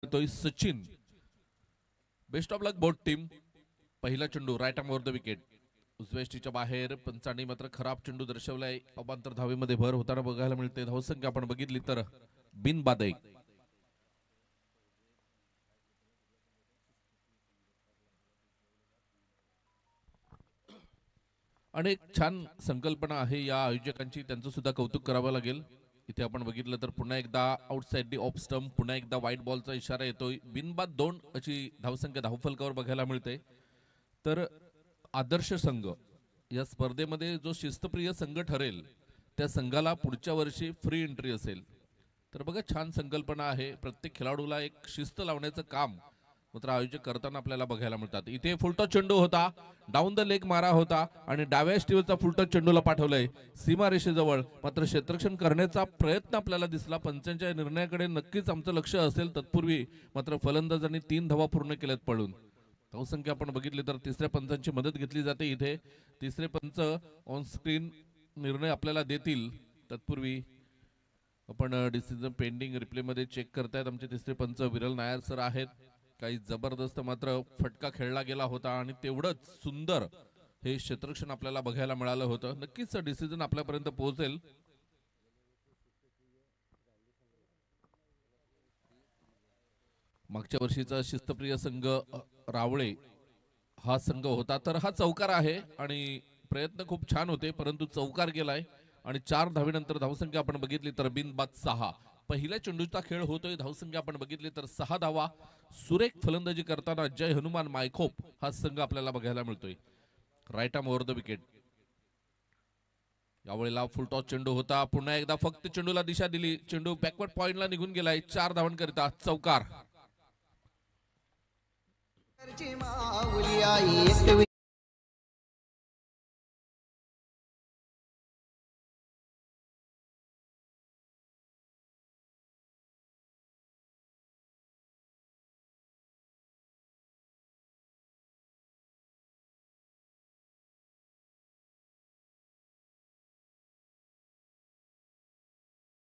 मिळतोय Sachin. Best of luck both team. पहिला चेंडू right arm over the wicket, उजव्या यष्टीच्या बाहेर. पंचांनी मात्र खराब चेंडू दर्शवलाय. अवांतर धावेमध्ये भर होताना बघायला मिळते. धावसंख्या आपण बघितली तर बिनबाद 1. आणि एक छान संकल्पना आहे या आयोजकांची, त्यांचं सुद्धा कौतुक करावं लागेल. इथे आपण बघितलं तर पुन्हा एकदा आउटसाइड दी ऑफ स्टंप, पुन्हा एकदा व्हाईट बॉलचा इशारा येतोय. बिनबाद 2 अशी धावसंख्या धावफलकावर बघायला मिळते. तर आदर्श संघ या स्पर्धेमध्ये जो शिस्तप्रिय संघ ठरेल त्या संघाला पुढच्या वर्षी फ्री एंट्री असेल. तर बघा, छान संकल्पना आहे. प्रत्येक खेळाडूला एक शिस्त लावण्याचं काम मात्र आयोजक करताना आपल्याला बघायला मिळतात. इथे फुलटॉस चेंडू होता, डाऊन द लेग मारा होता आणि डाव्या स्टीवचा फुलटॉस चेंडूला पाठवलंय सीमारेषेजवळ. मात्र क्षेत्ररक्षण करण्याचा प्रयत्न आपल्याला दिसला. पंचांच्या निर्णयाकडे नक्कीच आमचं लक्ष असेल. तत्पूर्वी मात्र फलंदाजांनी 3 धावा पूर्ण केल्यात पळून. धावसंख्या आपण बघितली तर तिसऱ्या पंचांची मदत घेतली जाते. इथे तिसरे पंच ऑन स्क्रीन निर्णय आपल्याला देतील. तत्पूर्वी आपण डिसिजन पेंडिंग रिप्ले मध्ये चेक करतायत. आमचे तिसरे पंच विरल नायर सर आहेत. काही जबरदस्त मात्र फटका खेळला गेला होता आणि तेवढंच सुंदर हे क्षेत्ररक्षण आपल्याला बघायला मिळालं होतं. नक्कीच डिसिजन आपल्यापर्यंत पोहोचेल. मागच्या वर्षीचा शिस्तप्रिय संघ रावळे हा संघ होता. तर हा चौकार आहे आणि प्रयत्न खूप छान होते, परंतु चौकार गेलाय. आणि 4 धावेनंतर धावसंख्या आपण बघितली तर बिनबाद 6. पहिल्या चेंडूचा खेळ होतोय. धावसंख्या आपण बघितली तर 6 धावा. सुरेख फलंदाजी करताना जय हनुमान मायखोप हा संघ आपल्याला बघायला मिळतोय. Right arm over the wicket. यावेळेला फुलटॉस चेंडू होता. पुन्हा एकदा फक्त चेंडूला दिशा दिली. चेंडू बॅकवर्ड पॉइंटला निघून गेलाय. 4 धावांकरिता चौकार.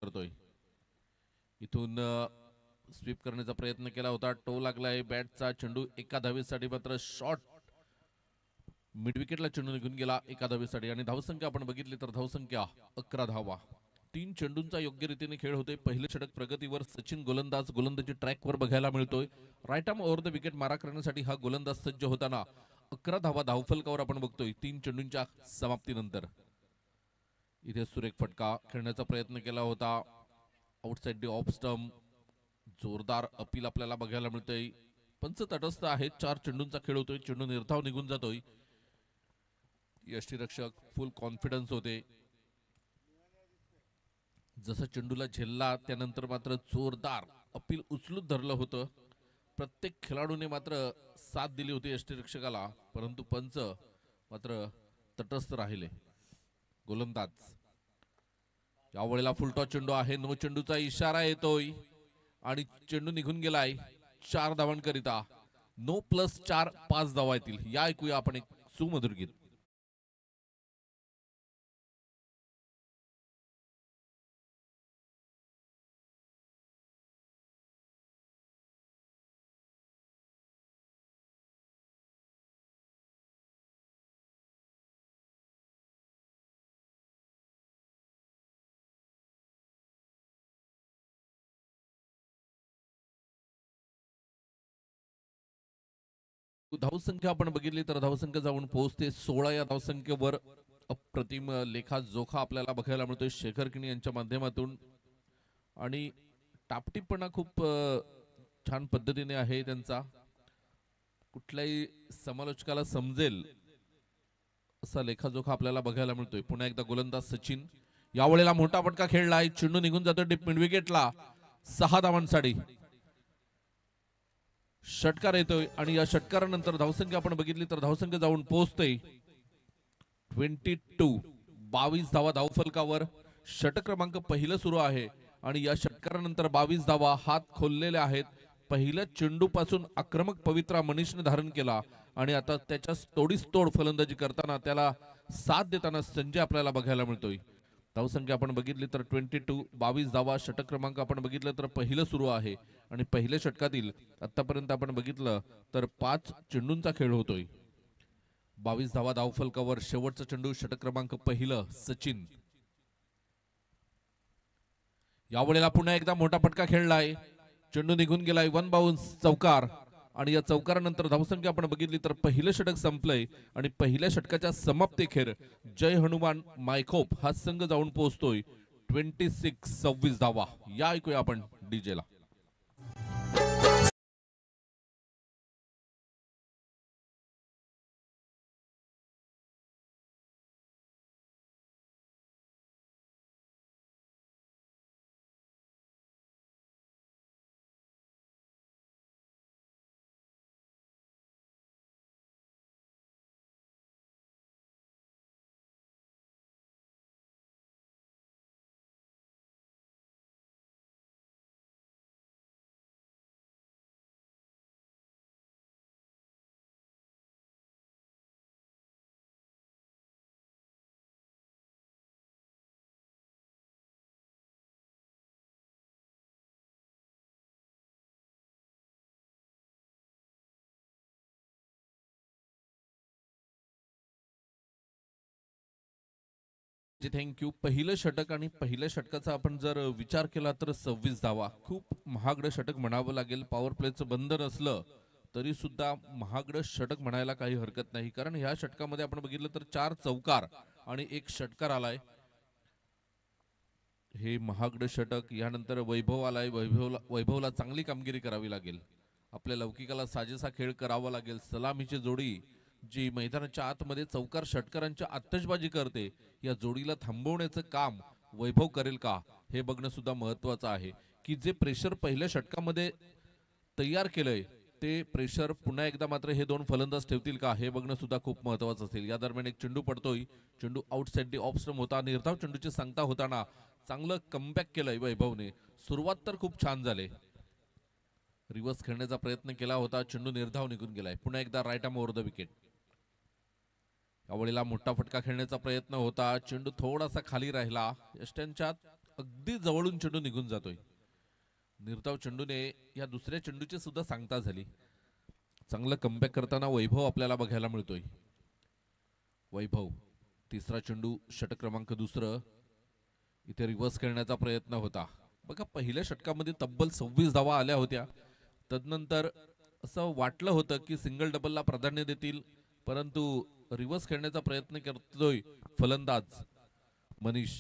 करतोय इथून स्वीप करण्याचा प्रयत्न केला होता. टो लागलाय बॅटचा. चेंडू एका धावेसाठी मात्र शॉर्ट मिड विकेटला चेंडू निघून गेला एका धावेसाठी. आणि धावसंख्या आपण बघितली तर धावसंख्या 11 धावा. 3 चेंडूंचा योग्य रीतीने खेळ होतोय. पहिले षटक प्रगतीवर. सचिन गोलंदाजी ट्रॅकवर बघायला मिळतोय. Right arm over the wicket मारा करण्यासाठी हा गोलंदाज सज्ज होताना 11 धावा धावफलकावर आपण बघतोय 3 चेंडूंच्या समाप्तीनंतर. इथे सुरेख फटका खेळण्याचा प्रयत्न केला होता. Outside the off stump. जोरदार अपील आपल्याला बघायला मिळतंय. पंच तटस्थ आहेत. 4 चेंडूंचा खेळ होतोय. चेंडू निर्धाव निघून जातोय. यष्टीरक्षक फुल कॉन्फिडन्स होते. जसं चेंडूला झेलला त्यानंतर मात्र जोरदार अपील उचलून धरलं होतं. प्रत्येक खेळाडूने मात्र साथ दिली होती यष्टीरक्षकाला, परंतु पंच मात्र तटस्थ राहिले. गोलंदाज यावेळेला फुलटॉस चेंडू आहे. नो चेंडूचा इशारा येतोय आणि चेंडू निघून गेलाय 4 धावांकरिता. नो प्लस 4 5 धावा येतील. या ऐकूया आपण एक सुमधुर गीत. धावसंख्या आपण बघितली तर धावसंख्या जाऊन पोहोचते 16. या धावसंख्येवर अप्रतिम लेखा जोखा आपल्याला बघायला मिळतोय शेखर किणी यांच्या माध्यमातून. आणि टापटीपणा खूप छान पद्धतीने आहे त्यांचा. कुठल्याही समालोचकाला समजेल असा लेखाजोखा आपल्याला बघायला मिळतोय. पुन्हा एकदा गोलंदाज सचिन. यावेळेला मोठा फटका खेळलाय. चेंडू निघून जातो डिप मिड विकेटला. 6 धावांसाठी षटकार येतोय आणि या षटकारानंतर धावसंख्या आपण बघितली तर धावसंख्या जाऊन पोहोचते 22. 22 धावा धावफलकावर. षटक क्रमांक पहिलं सुरू आहे आणि या षटकारानंतर 22 धावा हात खोललेले आहेत. पहिल्या चेंडू पासून आक्रमक पवित्रा मनीषने धारण केला आणि आता त्याच्या तोडीस तोड फलंदाजी करताना त्याला साथ देताना संजय आपल्याला बघायला मिळतोय. धावसंख्या आपण बघितली तर 22. 22 धावा. षटक क्रमांक आपण बघितलं तर पहिलं सुरू आहे आणि पहिल्या षटकातील आतापर्यंत आपण बघितलं तर 5 चेंडूंचा खेळ होतोय. 22 धावा धावफलकावर. शेवटचा चेंडू षटक क्रमांक पहिलं सचिन. यावेळेला पुन्हा एकदा मोठा फटका खेळलाय. चेंडू निघून गेलाय. 1 बाउन्स चौकार. आणि या चौकारानंतर धावसंख्या आपण बघितली तर पहिलं षटक संपलंय आणि पहिल्या षटकाच्या समाप्तीखेर जय हनुमान मायखोप हा संघ जाऊन पोहोचतोय 26 धावा. या ऐकूया आपण डीजेला. थँक्यू. पहिलं षटक आणि पहिल्या षटकाचा आपण जर विचार केला तर 26 धावा. खूप महागडं षटक म्हणावं लागेल. पॉवर प्लेचं बंधन असलं तरी सुद्धा महागडं षटक म्हणायला काही हरकत नाही, कारण ह्या षटकामध्ये आपण बघितलं तर 4 चौकार आणि 1 षटकार आलाय. हे महागडं षटक. यानंतर वैभव आलाय. वैभवला चांगली कामगिरी करावी लागेल. आपल्या लौकिकाला साजेसा खेळ करावा लागेल. सलामीची जोडी जी मैदानाच्या आतमध्ये चौकार षटकारांची आतषबाजी करते, या जोडीला थांबवण्याचं काम वैभव करेल का हे बघणं सुद्धा महत्वाचं आहे. की जे प्रेशर पहिल्या षटकामध्ये तयार केलंय ते प्रेशर पुन्हा एकदा मात्र हे दोन फलंदाज ठेवतील का हे बघणं सुद्धा खूप महत्वाचं असेल. या दरम्यान एक चेंडू पडतोय. चेंडू आउटसाइड दी ऑफ स्टंप होता. निर्धाव चेंडूची सांगता होताना चांगलं कमबॅक केलंय वैभवने. सुरुवात तर खूप छान झाले. रिव्हर्स खेळण्याचा प्रयत्न केला होता. चेंडू निर्धाव निघून गेलाय. पुन्हा एकदा right arm over the wicket. यावेळेला मोठा फटका खेळण्याचा प्रयत्न होता. चेंडू थोडासा खाली राहिला. यष्ट्यांच्या अगदी जवळून चेंडू निघून जातोय. निर्धाव चेंडूने या दुसऱ्या चेंडूची सुद्धा सांगता झाली. चांगलं कमबॅक करताना वैभव आपल्याला बघायला मिळतोय. वैभव तिसरा चेंडू षटक क्रमांक दुसरं. इथे रिव्हर्स खेळण्याचा प्रयत्न होता. बघा पहिल्या षटकामध्ये तब्बल 26 धावा आल्या होत्या. तदनंतर असं वाटलं होतं की सिंगल डबलला प्राधान्य देतील, परंतु रिव्हर्स खेळण्याचा प्रयत्न करतोय फलंदाज मनीष.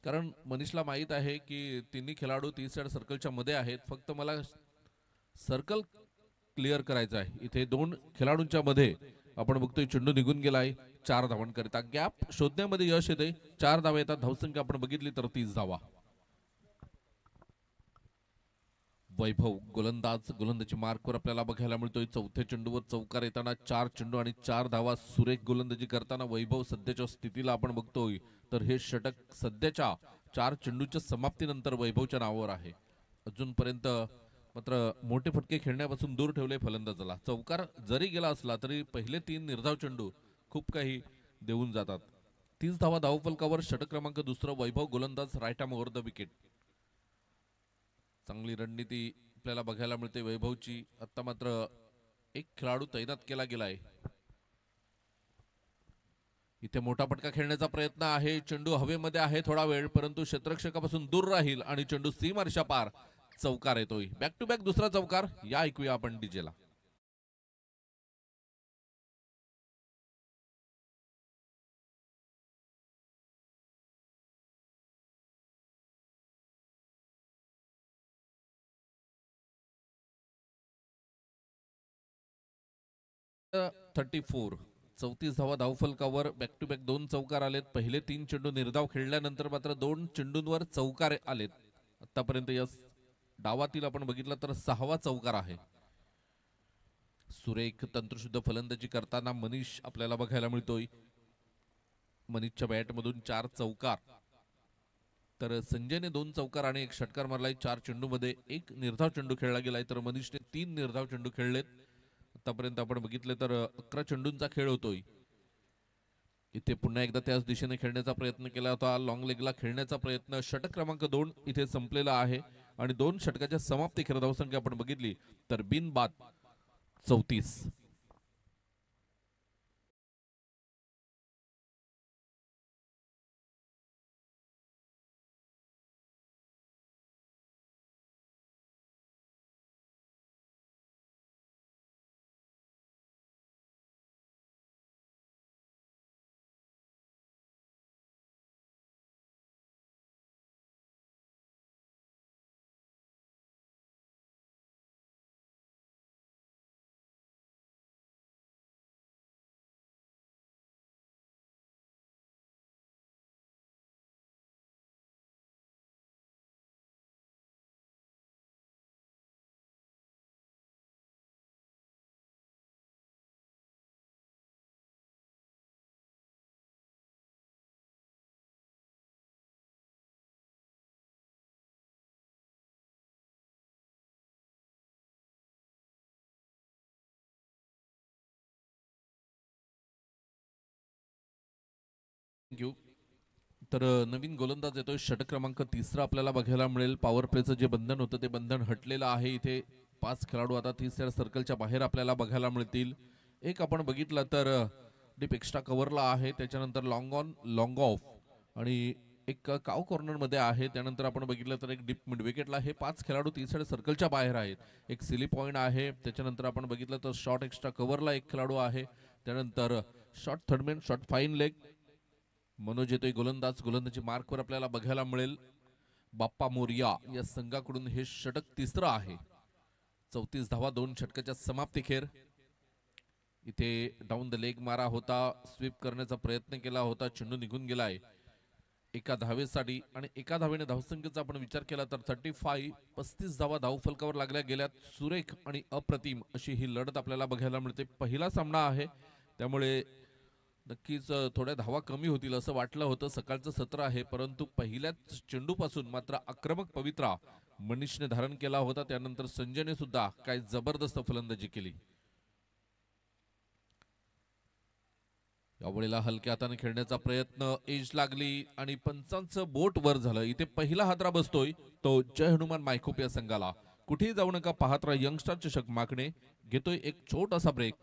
कारण मनीषला माहित आहे की तिन्ही खेळाडू 30 सर्कलच्या मध्ये आहेत. फक्त मला सर्कल क्लिअर करायचं आहे. इथे दोन खेळाडूंच्या मध्ये आपण बघतोय चेंडू निघून गेलाय. 4 धावांकरिता गॅप शोधण्यामध्ये यश येते. 4 धावा येतात. धावसंख्या आपण बघितली तर 30 धावा. वैभव गोलंदाजी मार्कवर आपल्याला बघायला मिळतोय. चौथ्या चेंडूवर चौकार येताना 4 चेंडू आणि 4 धावा सुरेख गोलंदाजी करताना वैभव सध्याच्या स्थितीला आपण बघतोय तर हे षटक सध्याच्या 4 चेंडूच्या समाप्तीनंतर वैभवच्या नावावर आहे. अजूनपर्यंत मात्र मोठे फटके खेळण्यापासून दूर ठेवले फलंदाजाला. चौकार जरी गेला असला तरी पहिले 3 निर्धाव चेंडू खूप काही देऊन जातात. 30 धावा धावफलकावर. षटक क्रमांक दुसरा. वैभव गोलंदाज right arm over the wicket. चांगली रणनीती आपल्याला बघायला मिळते वैभवची. आता मात्र एक खेळाडू तैनात केला गेलाय. इथे मोठा फटका खेळण्याचा प्रयत्न आहे. चेंडू हवेमध्ये आहे थोडा वेळ, परंतु क्षेत्ररक्षकापासून दूर राहील आणि चेंडू सीमारेषा पार. चौकार येतोय. बॅक टू बॅक दुसरा चौकार. या ऐकूया आपण डीजेला. थर्टी 34 धावा धावफलकावर. बॅक टू बॅक 2 चौकार आलेत. पहिले 3 चेंडू निर्धाव खेळल्यानंतर मात्र 2 चेंडूंवर चौकार आलेत. आतापर्यंत या डावातील आपण बघितलं तर 6वा चौकार आहे. सुरेख तंत्रशुद्ध फलंदाजी करताना मनीष आपल्याला बघायला मिळतोय. मनीषच्या बॅटमधून 4 चौकार. तर संजयने 2 चौकार आणि 1 षटकार मारलाय. 4 चेंडूमध्ये 1 निर्धाव चेंडू खेळला गेलाय तर मनीषने 3 निर्धाव चेंडू खेळलेत. आतापर्यंत आपण बघितले तर 11 चेंडूंचा खेळ होतोय. इथे पुन्हा एकदा त्याच दिशेने खेळण्याचा प्रयत्न केला होता. लॉंग लेगला खेळण्याचा प्रयत्न. षटक क्रमांक 2 इथे संपलेला आहे आणि 2 षटकाच्या समाप्तीखेर धावसंख्या आपण बघितली तर बिनबाद 34. थँक्यू. तर नवीन गोलंदाज येतोय षटक क्रमांक 3 आपल्याला बघायला मिळेल. पॉवर प्लेचं जे बंधन होतं ते बंधन हटलेलं आहे. इथे 5 खेळाडू आता 30 सर्कलच्या बाहेर आपल्याला बघायला मिळतील. एक आपण बघितलं तर डीप एक्स्ट्रा कव्हरला आहे, त्याच्यानंतर लॉंग ऑन लॉंग ऑफ आणि एक काव कॉर्नर मध्ये आहे. त्यानंतर आपण बघितलं तर एक डीप मिड विकेटला. हे 5 खेळाडू 30 सर्कलच्या बाहेर आहेत. एक सिली पॉइंट आहे. त्याच्यानंतर आपण बघितलं तर शॉर्ट एक्स्ट्रा कव्हरला एक खेळाडू आहे. त्यानंतर short third man, short fine leg Manoj येतोय गोलंदाज. गोलंदाजी मार्कवर आपल्याला बघायला मिळेल बाप्पा मोरिया या संघाकडून हे षटक 3रं आहे. 34 धावा 2 षटकाच्या समाप्तीखेर. इथे डाऊन द लेग मारा होता, स्वीप करण्याचा प्रयत्न केला होता, चेंडू निघून गेलाय एका धावेसाठी आणि एका धावेने धावसंख्येचा आपण विचार केला तर 35 धावा धावफलकावर लागल्या गेल्यात. सुरेख आणि अप्रतिम अशी ही लढत आपल्याला बघायला मिळते. पहिला सामना आहे त्यामुळे नक्कीच थोड्या धावा कमी होतील असं वाटलं होतं. सकाळचं सत्र आहे परंतु पहिल्याच चेंडूपासून मात्र आक्रमक पवित्रा मनीषने धारण केला होता. त्यानंतर संजयने सुद्धा काय जबरदस्त फलंदाजी केली. यावेळेला हलक्या हाताने खेळण्याचा प्रयत्न, एज लागली आणि पंचांचं बोट वर झालं. इथे पहिला हादरा बसतोय तो जय हनुमान मायखोप या संघाला. कुठेही जाऊ नका, पाहत राहा यंगस्टार चषक मागणे. घेतोय एक छोटासा ब्रेक.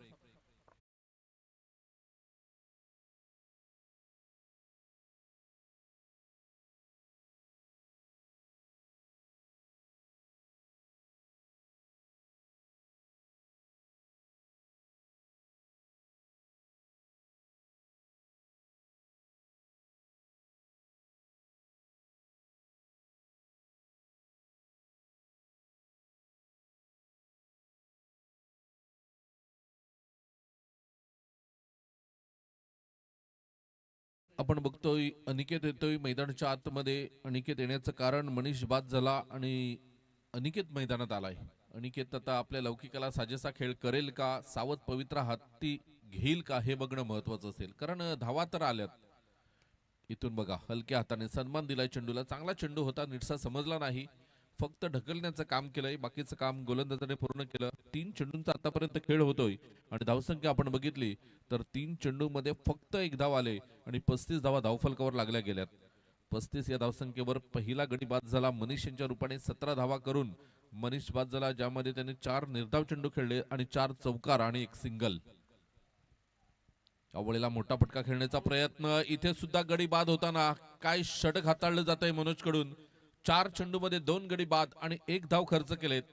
आपण बघतोय अनिकेत येतोय मैदानाच्या आतमध्ये. अनिकेत येण्याचं कारण मनीष बाद झाला आणि अनिकेत मैदानात आलाय. अनिकेत आता आपल्या लौकिकाला साजेसा खेळ करेल का, सावध पवित्रा हाती घेईल का हे बघणं महत्वाचं असेल. कारण धावा तर आल्यात. इथून बघा हलक्या हाताने सन्मान दिलाय चेंडूला. चांगला चेंडू होता, नीटसा समजला नाही, फक्त ढकलण्याचं काम केलंय, बाकीचं काम गोलंदाजाने पूर्ण केलं. 3 चेंडूंचा आतापर्यंत खेळ होतोय आणि धावसंख्या आपण बघितली तर 3 चेंडूमध्ये फक्त 1 धाव आले आणि 35 धावा धावफलकावर लागल्या गेल्यात. 35 या धावसंख्येवर पहिला गडी बाद झाला मनीष यांच्या रूपाने. 17 धावा करून मनीष बाद झाला, ज्यामध्ये त्याने 4 निर्धाव चेंडू खेळले आणि 4 चौकार आणि 1 सिंगल. यावेळेला मोठा फटका खेळण्याचा प्रयत्न, इथे सुद्धा गडी बाद होताना काय षटक हाताळलं जात आहे मनोज कडून. 4 चेंडू मध्ये 2 गडी बाद आणि 1 धाव खर्च केलेत.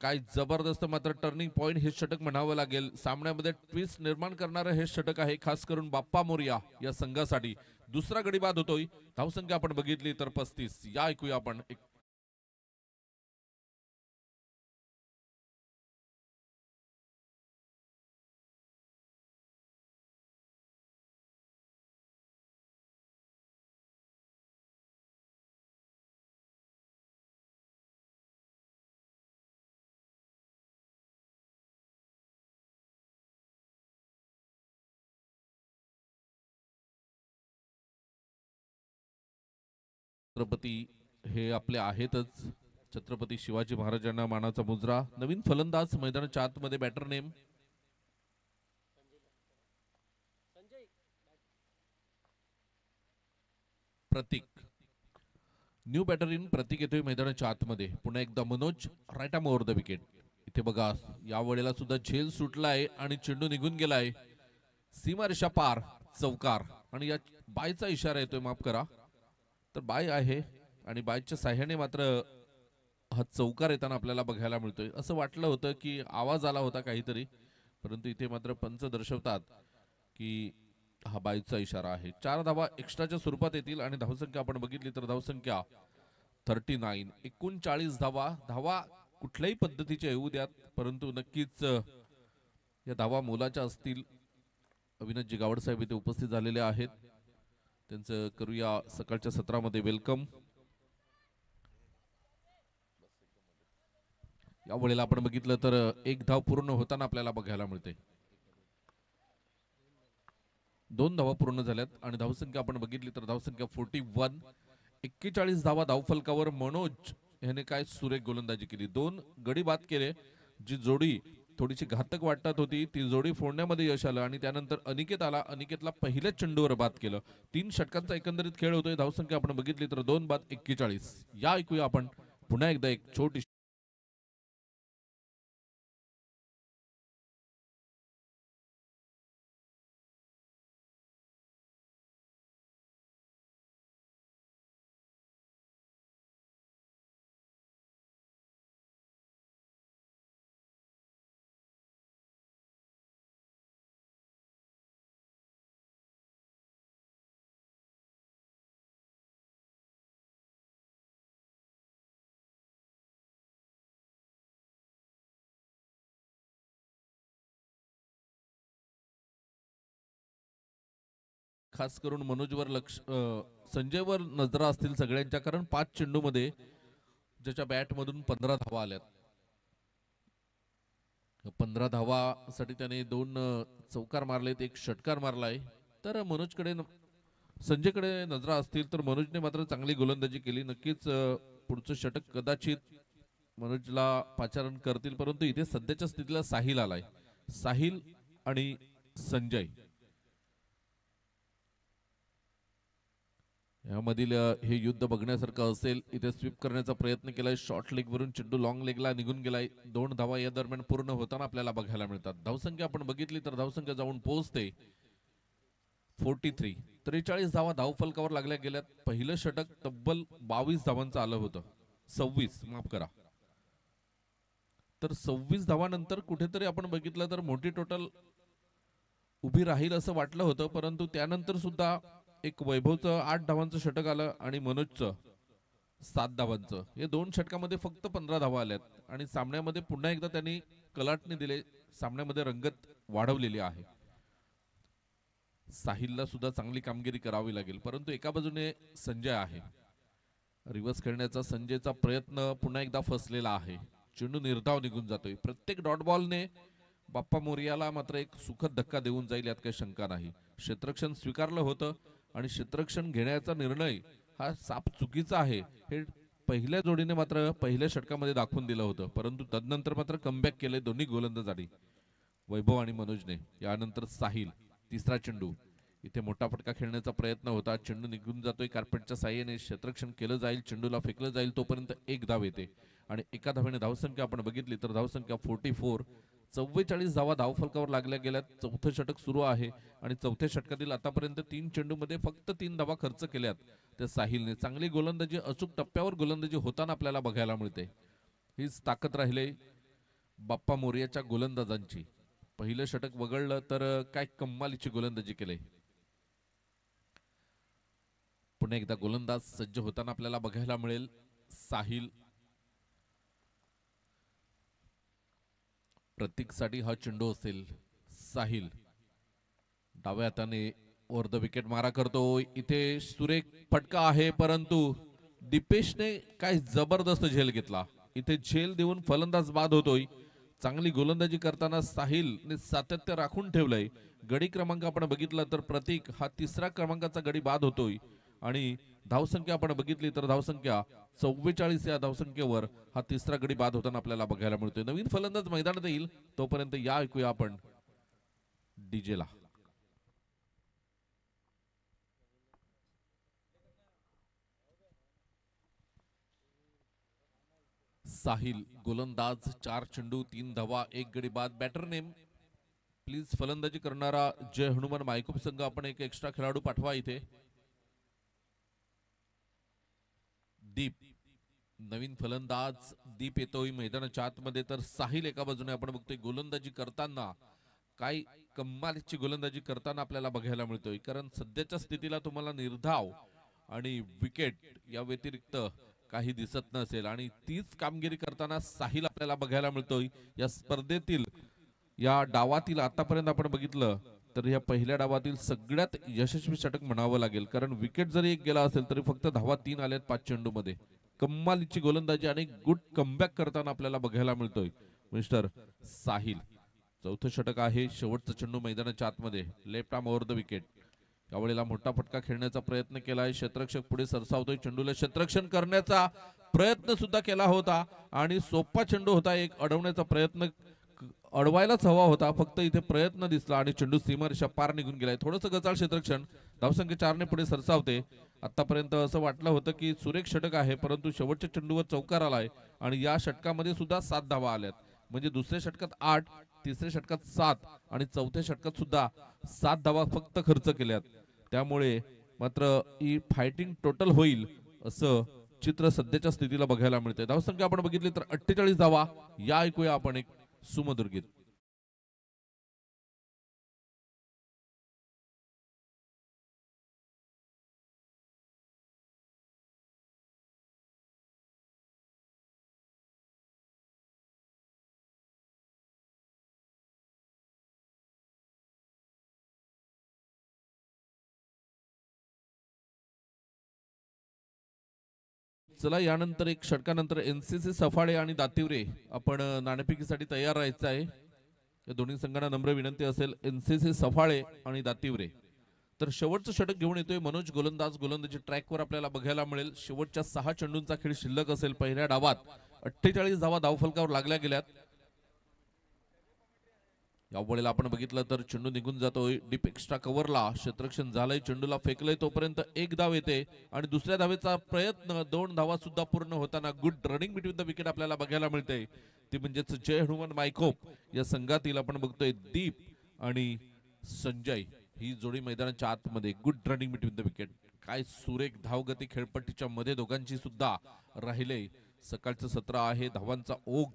काय जबरदस्त मात्र टर्निंग पॉइंट हे षटक म्हणावं लागेल. सामन्यामध्ये ट्विस्ट निर्माण करणारं हे षटक आहे, खास करून बाप्पा मोरिया या संघासाठी. दुसरा गडी बाद होतोय. धावसंख्या आपण बघितली तर 35. या ऐकूया आपण एक छत्रपती हे आपले आहेतच. छत्रपती शिवाजी महाराजांना मानाचा मुजरा. नवीन फलंदाज मैदानाच्या आतमध्ये. Batter name Pratik. New batter in Pratik येतोय मैदानाच्या आतमध्ये. पुन्हा एकदा Manoj right arm over the wicket. इथे बघा या वेळेला सुद्धा झेल सुटलाय आणि चेंडू निघून गेलाय सीमारेषा पार. चौकार. आणि या बायचा इशारा येतोय, माफ करा, तर बाय आहे आणि बायच्या साह्याने मात्र हा चौकार येताना आपल्याला बघायला मिळतोय. असं वाटलं होतं की आवाज आला होता काहीतरी, परंतु इथे मात्र पंच दर्शवतात की हा बायचा इशारा आहे. 4 धावा एक्स्ट्राच्या स्वरूपात येतील आणि धावसंख्या आपण बघितली तर धावसंख्या 39. 39 धावा. धावा कुठल्याही पद्धतीच्या येऊ द्यात, परंतु नक्कीच या धावा मोलाच्या असतील. अविनाशजी गावड साहेब इथे उपस्थित झालेले आहेत, त्यांचं करूया सकाळच्या सत्रामध्ये वेलकम. या वेळेला आपण बघितलं तर एक धाव पूर्ण होताना आपल्याला बघायला मिळते. 2 धावा पूर्ण झाल्यात आणि धावसंख्या आपण बघितली तर धावसंख्या 41. 41 धावा धावफलकावर. मनोज याने काय सुरेख गोलंदाजी केली. 2 गडी बाद केले. जी जोडी थोडीशी घातक वाटत होती ती जोडी फोडण्यामध्ये यश आलं आणि त्यानंतर अनिकेत आला. अनिकेतला पहिल्याच चेंडूवर बाद केलं. 3 षटकांचा एकंदरीत खेळ होतोय. धावसंख्या आपण बघितली तर 2 बाद 41. या ऐकूया आपण पुन्हा एकदा एक छोटी खास करून मनोजवर लक्ष संजयवर नजरा असतील सगळ्यांच्या, कारण 5 चेंडूमध्ये ज्याच्या बॅट मधून 15 धावा आल्यात. 15 धावासाठी त्याने 2 चौकार मारलेत, 1 षटकार मारलाय. तर मनोजकडे संजयकडे नजरा असतील तर मनोजने मात्र चांगली गोलंदाजी केली. नक्कीच पुढचं षटक कदाचित मनोजला पाचारण करतील, परंतु इथे सध्याच्या स्थितीला साहिल आलाय. साहिल आणि संजय यामधील हे युद्ध बघण्यासारखं असेल. इथे स्वीप करण्याचा प्रयत्न केलाय. शॉर्ट लेग वरून चेंडू लॉंग लेगला निघून गेलाय. 2 धावा या दरम्यान पूर्ण होताना आपल्याला बघायला मिळतात. धावसंख्या आपण बघितली तर धावसंख्या जाऊन पोहोचते 43. 43 धावा धावफलकावर लागल्या गेल्यात. पहिलं षटक तब्बल 22 धावांचं आलं होतं. 26 माफ करा. तर 26 धावानंतर कुठेतरी आपण बघितलं तर मोठी टोटल उभी राहील असं वाटलं होतं, परंतु त्यानंतर सुद्धा एक वैभवचं 8 धावांचं षटक आलं आणि मनोजचं 7 धावांचं. या 2 षटकामध्ये फक्त 15 धावा आल्यात आणि सामन्यामध्ये पुन्हा एकदा त्यांनी कलाटणी दिले. सामन्यामध्ये रंगत वाढवलेली आहे. साहिलला सुद्धा चांगली कामगिरी करावी लागेल, परंतु एका बाजूने संजय आहे. रिव्हर्स खेळण्याचा संजयचा प्रयत्न पुन्हा एकदा फसलेला आहे. चेंडू निर्धाव निघून जातोय. प्रत्येक डॉट बॉलने बाप्पा मोरियाला मात्र एक सुखद धक्का देऊन जाईल यात काही शंका नाही. क्षेत्ररक्षण स्वीकारलं होतं आणि क्षेत्ररक्षण घेण्याचा निर्णय हा साप चुकीचा आहे हे पहिल्या जोडीने मात्र पहिल्या षटकामध्ये दाखवून दिलं होतं, परंतु तदनंतर मात्र कमबॅक केले दोन्ही गोलंदाजांनी, वैभव आणि मनोजने. यानंतर साहिल. तिसरा चेंडू. इथे मोठा फटका खेळण्याचा प्रयत्न होता. चेंडू निघून जातोय. कार्पेटच्या साह्याने क्षेत्ररक्षण केलं जाईल. चेंडूला फेकलं जाईल तोपर्यंत 1 धाव येते आणि एका धावेने धावसंख्या आपण बघितली तर धावसंख्या 44. 44 धावा धावफलकावर लागल्या गेल्यात. चौथं षटक सुरू आहे आणि चौथ्या षटकातील आतापर्यंत 3 चेंडूमध्ये फक्त 3 धावा खर्च केल्यात त्या साहिलने. चांगली गोलंदाजी, अचूक टप्प्यावर गोलंदाजी होताना आपल्याला बघायला मिळते. हीच ताकद राहिले बाप्पा मोरियाच्या गोलंदाजांची. पहिलं षटक वगळलं तर काय कमालीची गोलंदाजी केली. पुन्हा एकदा गोलंदाज सज्ज होताना आपल्याला बघायला मिळेल. साहिल. प्रतीकसाठी हा चेंडू असेल. साहिल डाव्या हाताने ओव्हर द विकेट मारा करतो. इथे सुरेख फटका आहे, परंतु दीपेशने काय जबरदस्त झेल घेतला. इथे झेल देऊन फलंदाज बाद होतोय. चांगली गोलंदाजी करताना साहिलने सातत्य राखून ठेवलंय. गडी क्रमांक आपण बघितला तर प्रतीक हा 3रा क्रमांकाचा गडी बाद होतोय आणि धावसंख्या आपण बघितली तर धावसंख्या 44 या धावसंख्येवर हा 3रा गडी बाद होताना आपल्याला बघायला मिळतोय. नवीन फलंदाज मैदानात येईल तोपर्यंत या ऐकूया आपण डीजेला. साहिल गोलंदाज, 4 चेंडू 3 धावा 1 गडी बाद. बॅटर नेम प्लीज फलंदाजी करणारा जय हनुमान मायकूप संघ आपण एक एक्स्ट्रा खेळाडू पाठवा इथे. दीप नवीन फलंदाज दीप येतोय मैदानाच्या आतमध्ये. तर साहिल एका बाजूने आपण बघतोय गोलंदाजी करताना काय कमालीची गोलंदाजी करताना आपल्याला बघायला मिळतोय. कारण सध्याच्या स्थितीला तुम्हाला निर्धाव आणि विकेट या व्यतिरिक्त काही दिसत नसेल आणि तीच कामगिरी करताना साहिल आपल्याला बघायला मिळतोय. या स्पर्धेतील या डावातील आतापर्यंत आपण बघितलं तर या पहिल्या डावातील सगळ्यात यशस्वी षटक म्हणावं लागेल. कारण विकेट जरी एक गेला असेल तरी फक्त धावा 3 आल्यात 5 चेंडूमध्ये. कमालीची गोलंदाजी आणि गुड कमबॅक करताना आपल्याला बघायला मिळतोय मिस्टर साहिल. चौथं षटक आहे. शेवटचा चेंडू मैदानाच्या आतमध्ये, left arm over the wicket. यावेळेला मोठा फटका खेळण्याचा प्रयत्न केलाय. क्षेत्ररक्षक पुढे सरसावतोय. चेंडूला क्षेत्ररक्षण करण्याचा प्रयत्न सुद्धा केला होता आणि सोपा चेंडू होता. एक अडवण्याचा प्रयत्न अडवायलाच हवा होता, फक्त इथे प्रयत्न दिसला आणि चेंडू सीमारेषा पार निघून गेलाय. थोडंसं गचाळ क्षेत्ररक्षण. धावसंख्या 4 ने पुढे सरसावते. आतापर्यंत असं वाटलं होतं की सुरेख षटक आहे, परंतु शेवटच्या चेंडूवर चौकार आलाय आणि या षटकामध्ये सुद्धा 7 धावा आल्यात. म्हणजे दुसऱ्या षटकात 8, तिसऱ्या षटकात 7 आणि चौथ्या षटकात सुद्धा 7 धावा फक्त खर्च केल्यात. त्यामुळे मात्र ही फायटिंग टोटल होईल असं चित्र सध्याच्या स्थितीला बघायला मिळते. धावसंख्या आपण बघितली तर 48 धावा. या ऐकूया आपण एक सुमधुर गीत. चला यानंतर एक षटकानंतर एनसीसी सफाळे आणि दातिवरे आपण नाणेफेकीसाठी तयार राहायचं आहे. या दोन्ही संघांना नम्र विनंती असेल, एनसीसी सफाळे आणि दातिवरे. तर शेवटचं षटक घेऊन येतोय मनोज गोलंदाज. गोलंदाजी ट्रॅकवर आपल्याला बघायला मिळेल. शेवटच्या 6 चेंडूंचा खेळ शिल्लक असेल. पहिल्या डावात 48 धावा धावफलकावर लागल्या गेल्यात. यावेळेला आपण बघितलं तर चेंडू निघून जातोय डीप एक्स्ट्रा कव्हरला. क्षेत्ररक्षण झालंय, चेंडूला फेकलंय तोपर्यंत एक धाव येते आणि दुसऱ्या धावेचा प्रयत्न 2 धावा सुद्धा पूर्ण होताना good running between the wicket आपल्याला बघायला मिळते. ती म्हणजेच जय हनुमान मायकोप या संघातील आपण बघतोय दीप आणि संजय ही जोडी मैदानाच्या आतमध्ये. Good running between the wicket. काय सुरेख धावगती खेळपट्टीच्या मध्ये दोघांची सुद्धा राहिले. सकाळचं सत्र आहे. धावांचा ओघ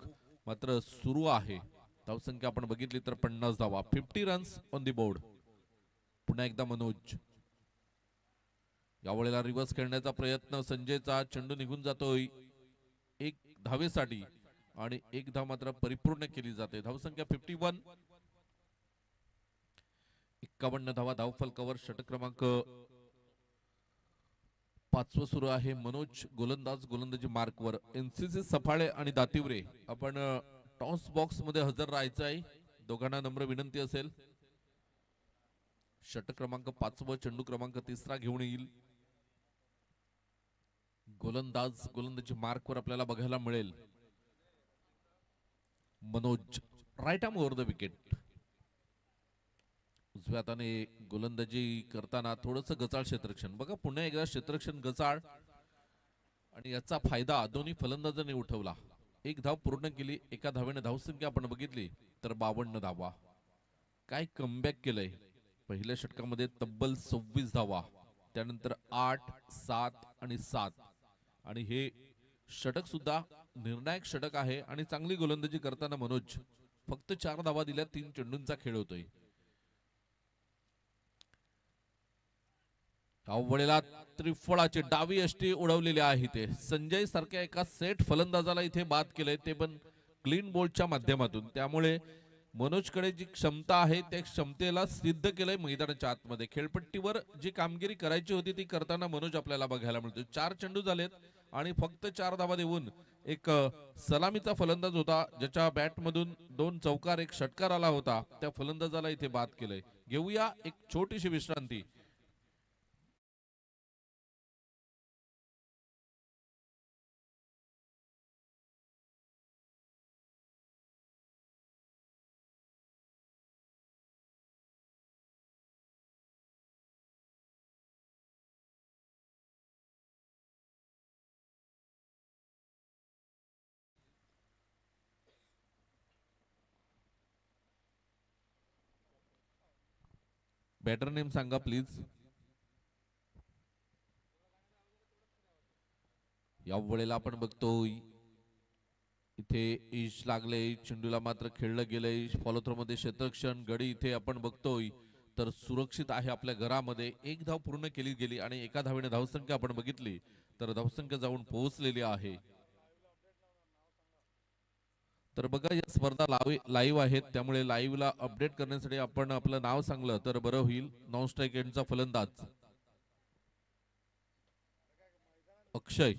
मात्र सुरू आहे. धावसंख्या आपण बघितली तर 50 धावा. 50 रन्स ऑन दी बोर्ड. पुन्हा एकदा मनोज. यावेळेला रिव्हर्स खेळण्याचा प्रयत्न संजयचा. चेंडू निघून जातोय एक धावेसाठी आणि एक धाव मात्र परिपूर्ण केली जाते. धावसंख्या 51. 51 धावा धावफलकावर. षटक क्रमांक 5 सुरू आहे. मनोज गोलंदाज गोलंदाजी मार्कवर. एनसीसी सफाळे आणि दातिवरे आपण टॉस बॉक्स मध्ये हजर राहायचं आहे. दोघांना नम्र विनंती असेल. षटक क्रमांक 5 चेंडू क्रमांक 3 घेऊन येईल. गोलंदाज गोलंदाजी मार्कवर आपल्याला बघायला मिळेल Manoj. Right arm over the wicket. उजव्या हाताने गोलंदाजी करताना थोडंसं गचाळ क्षेत्ररक्षण. बघा पुन्हा एकदा क्षेत्ररक्षण गचाळ आणि याचा फायदा दोन्ही फलंदाजांनी उठवला. एक धाव पूर्ण केली. एका धावेने धावसंख्या आपण बघितली तर 52 धावा. काय कमबॅक केलंय. पहिल्या षटकामध्ये तब्बल 26 धावा, त्यानंतर 8, 7 आणि 7 आणि हे षटक सुद्धा निर्णायक षटक आहे आणि चांगली गोलंदाजी करताना मनोज फक्त 4 धावा दिल्या. 3 चेंडूंचा खेळ होतोय. अवळेला त्रिफळाची डावी अष्टी उडवलेली आहे. ते संजय सारख्या एका सेट फलंदाजाला इथे बाद केलंय, ते पण क्लीन बोल्डच्या माध्यमातून. त्यामुळे मनोजकडे जी क्षमता आहे त्या क्षमतेला सिद्ध केलंय मैदानाच्या आतमध्ये. खेळपट्टीवर जी कामगिरी करायची होती ती करताना मनोज आपल्याला बघायला मिळतो. 4 चेंडू झालेत आणि फक्त 4 धावा देऊन एक सलामीचा फलंदाज होता ज्याच्या बॅट मधून 2 चौकार 1 षटकार आला होता, त्या फलंदाजाला इथे बाद केलंय. घेऊया एक छोटीशी विश्रांती. बॅटर नेम सांगा प्लीज. या वेळेला आपण बघतोय इथे इश लागले, चेंडूला मात्र खेळलं गेलंय. फॉलो थ्रो मध्ये क्षेत्ररक्षण गडी इथे आपण बघतोय तर सुरक्षित आहे आपल्या घरामध्ये. एक धाव पूर्ण केली गेली आणि एका धावेने धावसंख्या आपण बघितली तर धावसंख्या जाऊन पोहोचलेली आहे. तर बघा या स्पर्धा लाईव्ह आहेत त्यामुळे लाईव्हला अपडेट करण्यासाठी आपण आपलं नाव सांगलं तर बरं होईल. नॉन स्ट्राईक एंडचा फलंदाज अक्षय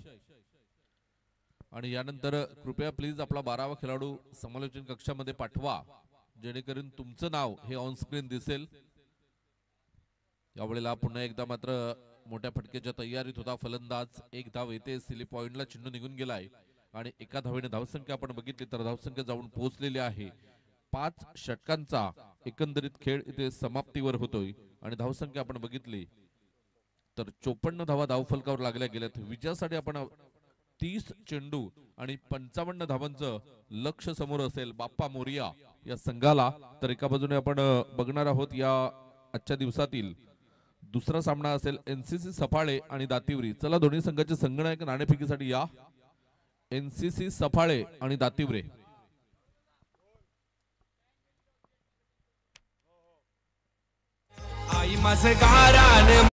आणि यानंतर कृपया प्लीज आपला 12वा खेळाडू समालोचन कक्षामध्ये पाठवा जेणेकरून तुमचं नाव हे ऑन स्क्रीन दिसेल. यावेळेला पुन्हा एकदा मात्र मोठ्या फटक्याच्या तयारीत होता फलंदाज. एक धाव येते, सिली पॉइंटला चेंडू निघून गेलाय आणि एका धावेने धावसंख्या आपण बघितली तर धावसंख्या जाऊन पोहोचलेली आहे. 5 षटकांचा एकंदरीत खेळ इथे समाप्तीवर होतोय आणि धावसंख्या आपण बघितली तर 54 धावा धावफलकावर लागल्या गेल्यात. विजयासाठी आपण 30 चेंडू आणि 55 धावांचं लक्ष समोर असेल बाप्पा मोरिया या संघाला. तर एका बाजूने आपण बघणार आहोत या आजच्या दिवसातील दुसरा सामना असेल एनसीसी सफाळे आणि दातिवरी. चला दोन्ही संघाचे संगणक नाणेफेकीसाठी या. एनसीसी सफाळे आणि दातिवरे. आई माझं गारान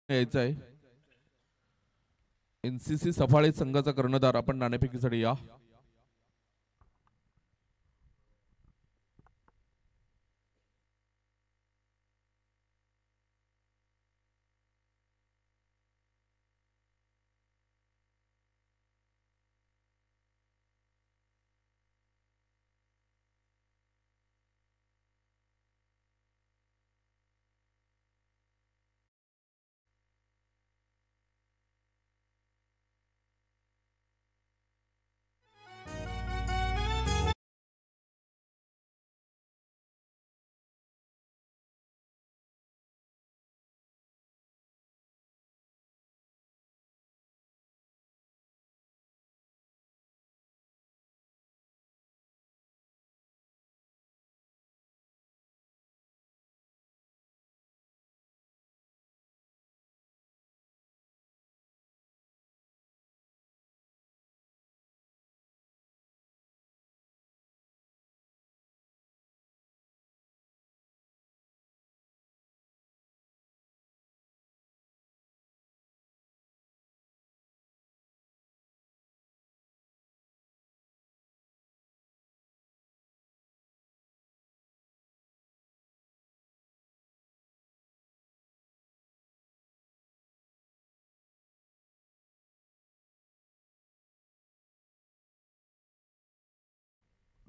यायचं आहे. एनसीसी सफाळे संघाचा कर्णधार आपण नाणेफेकीसाठी या.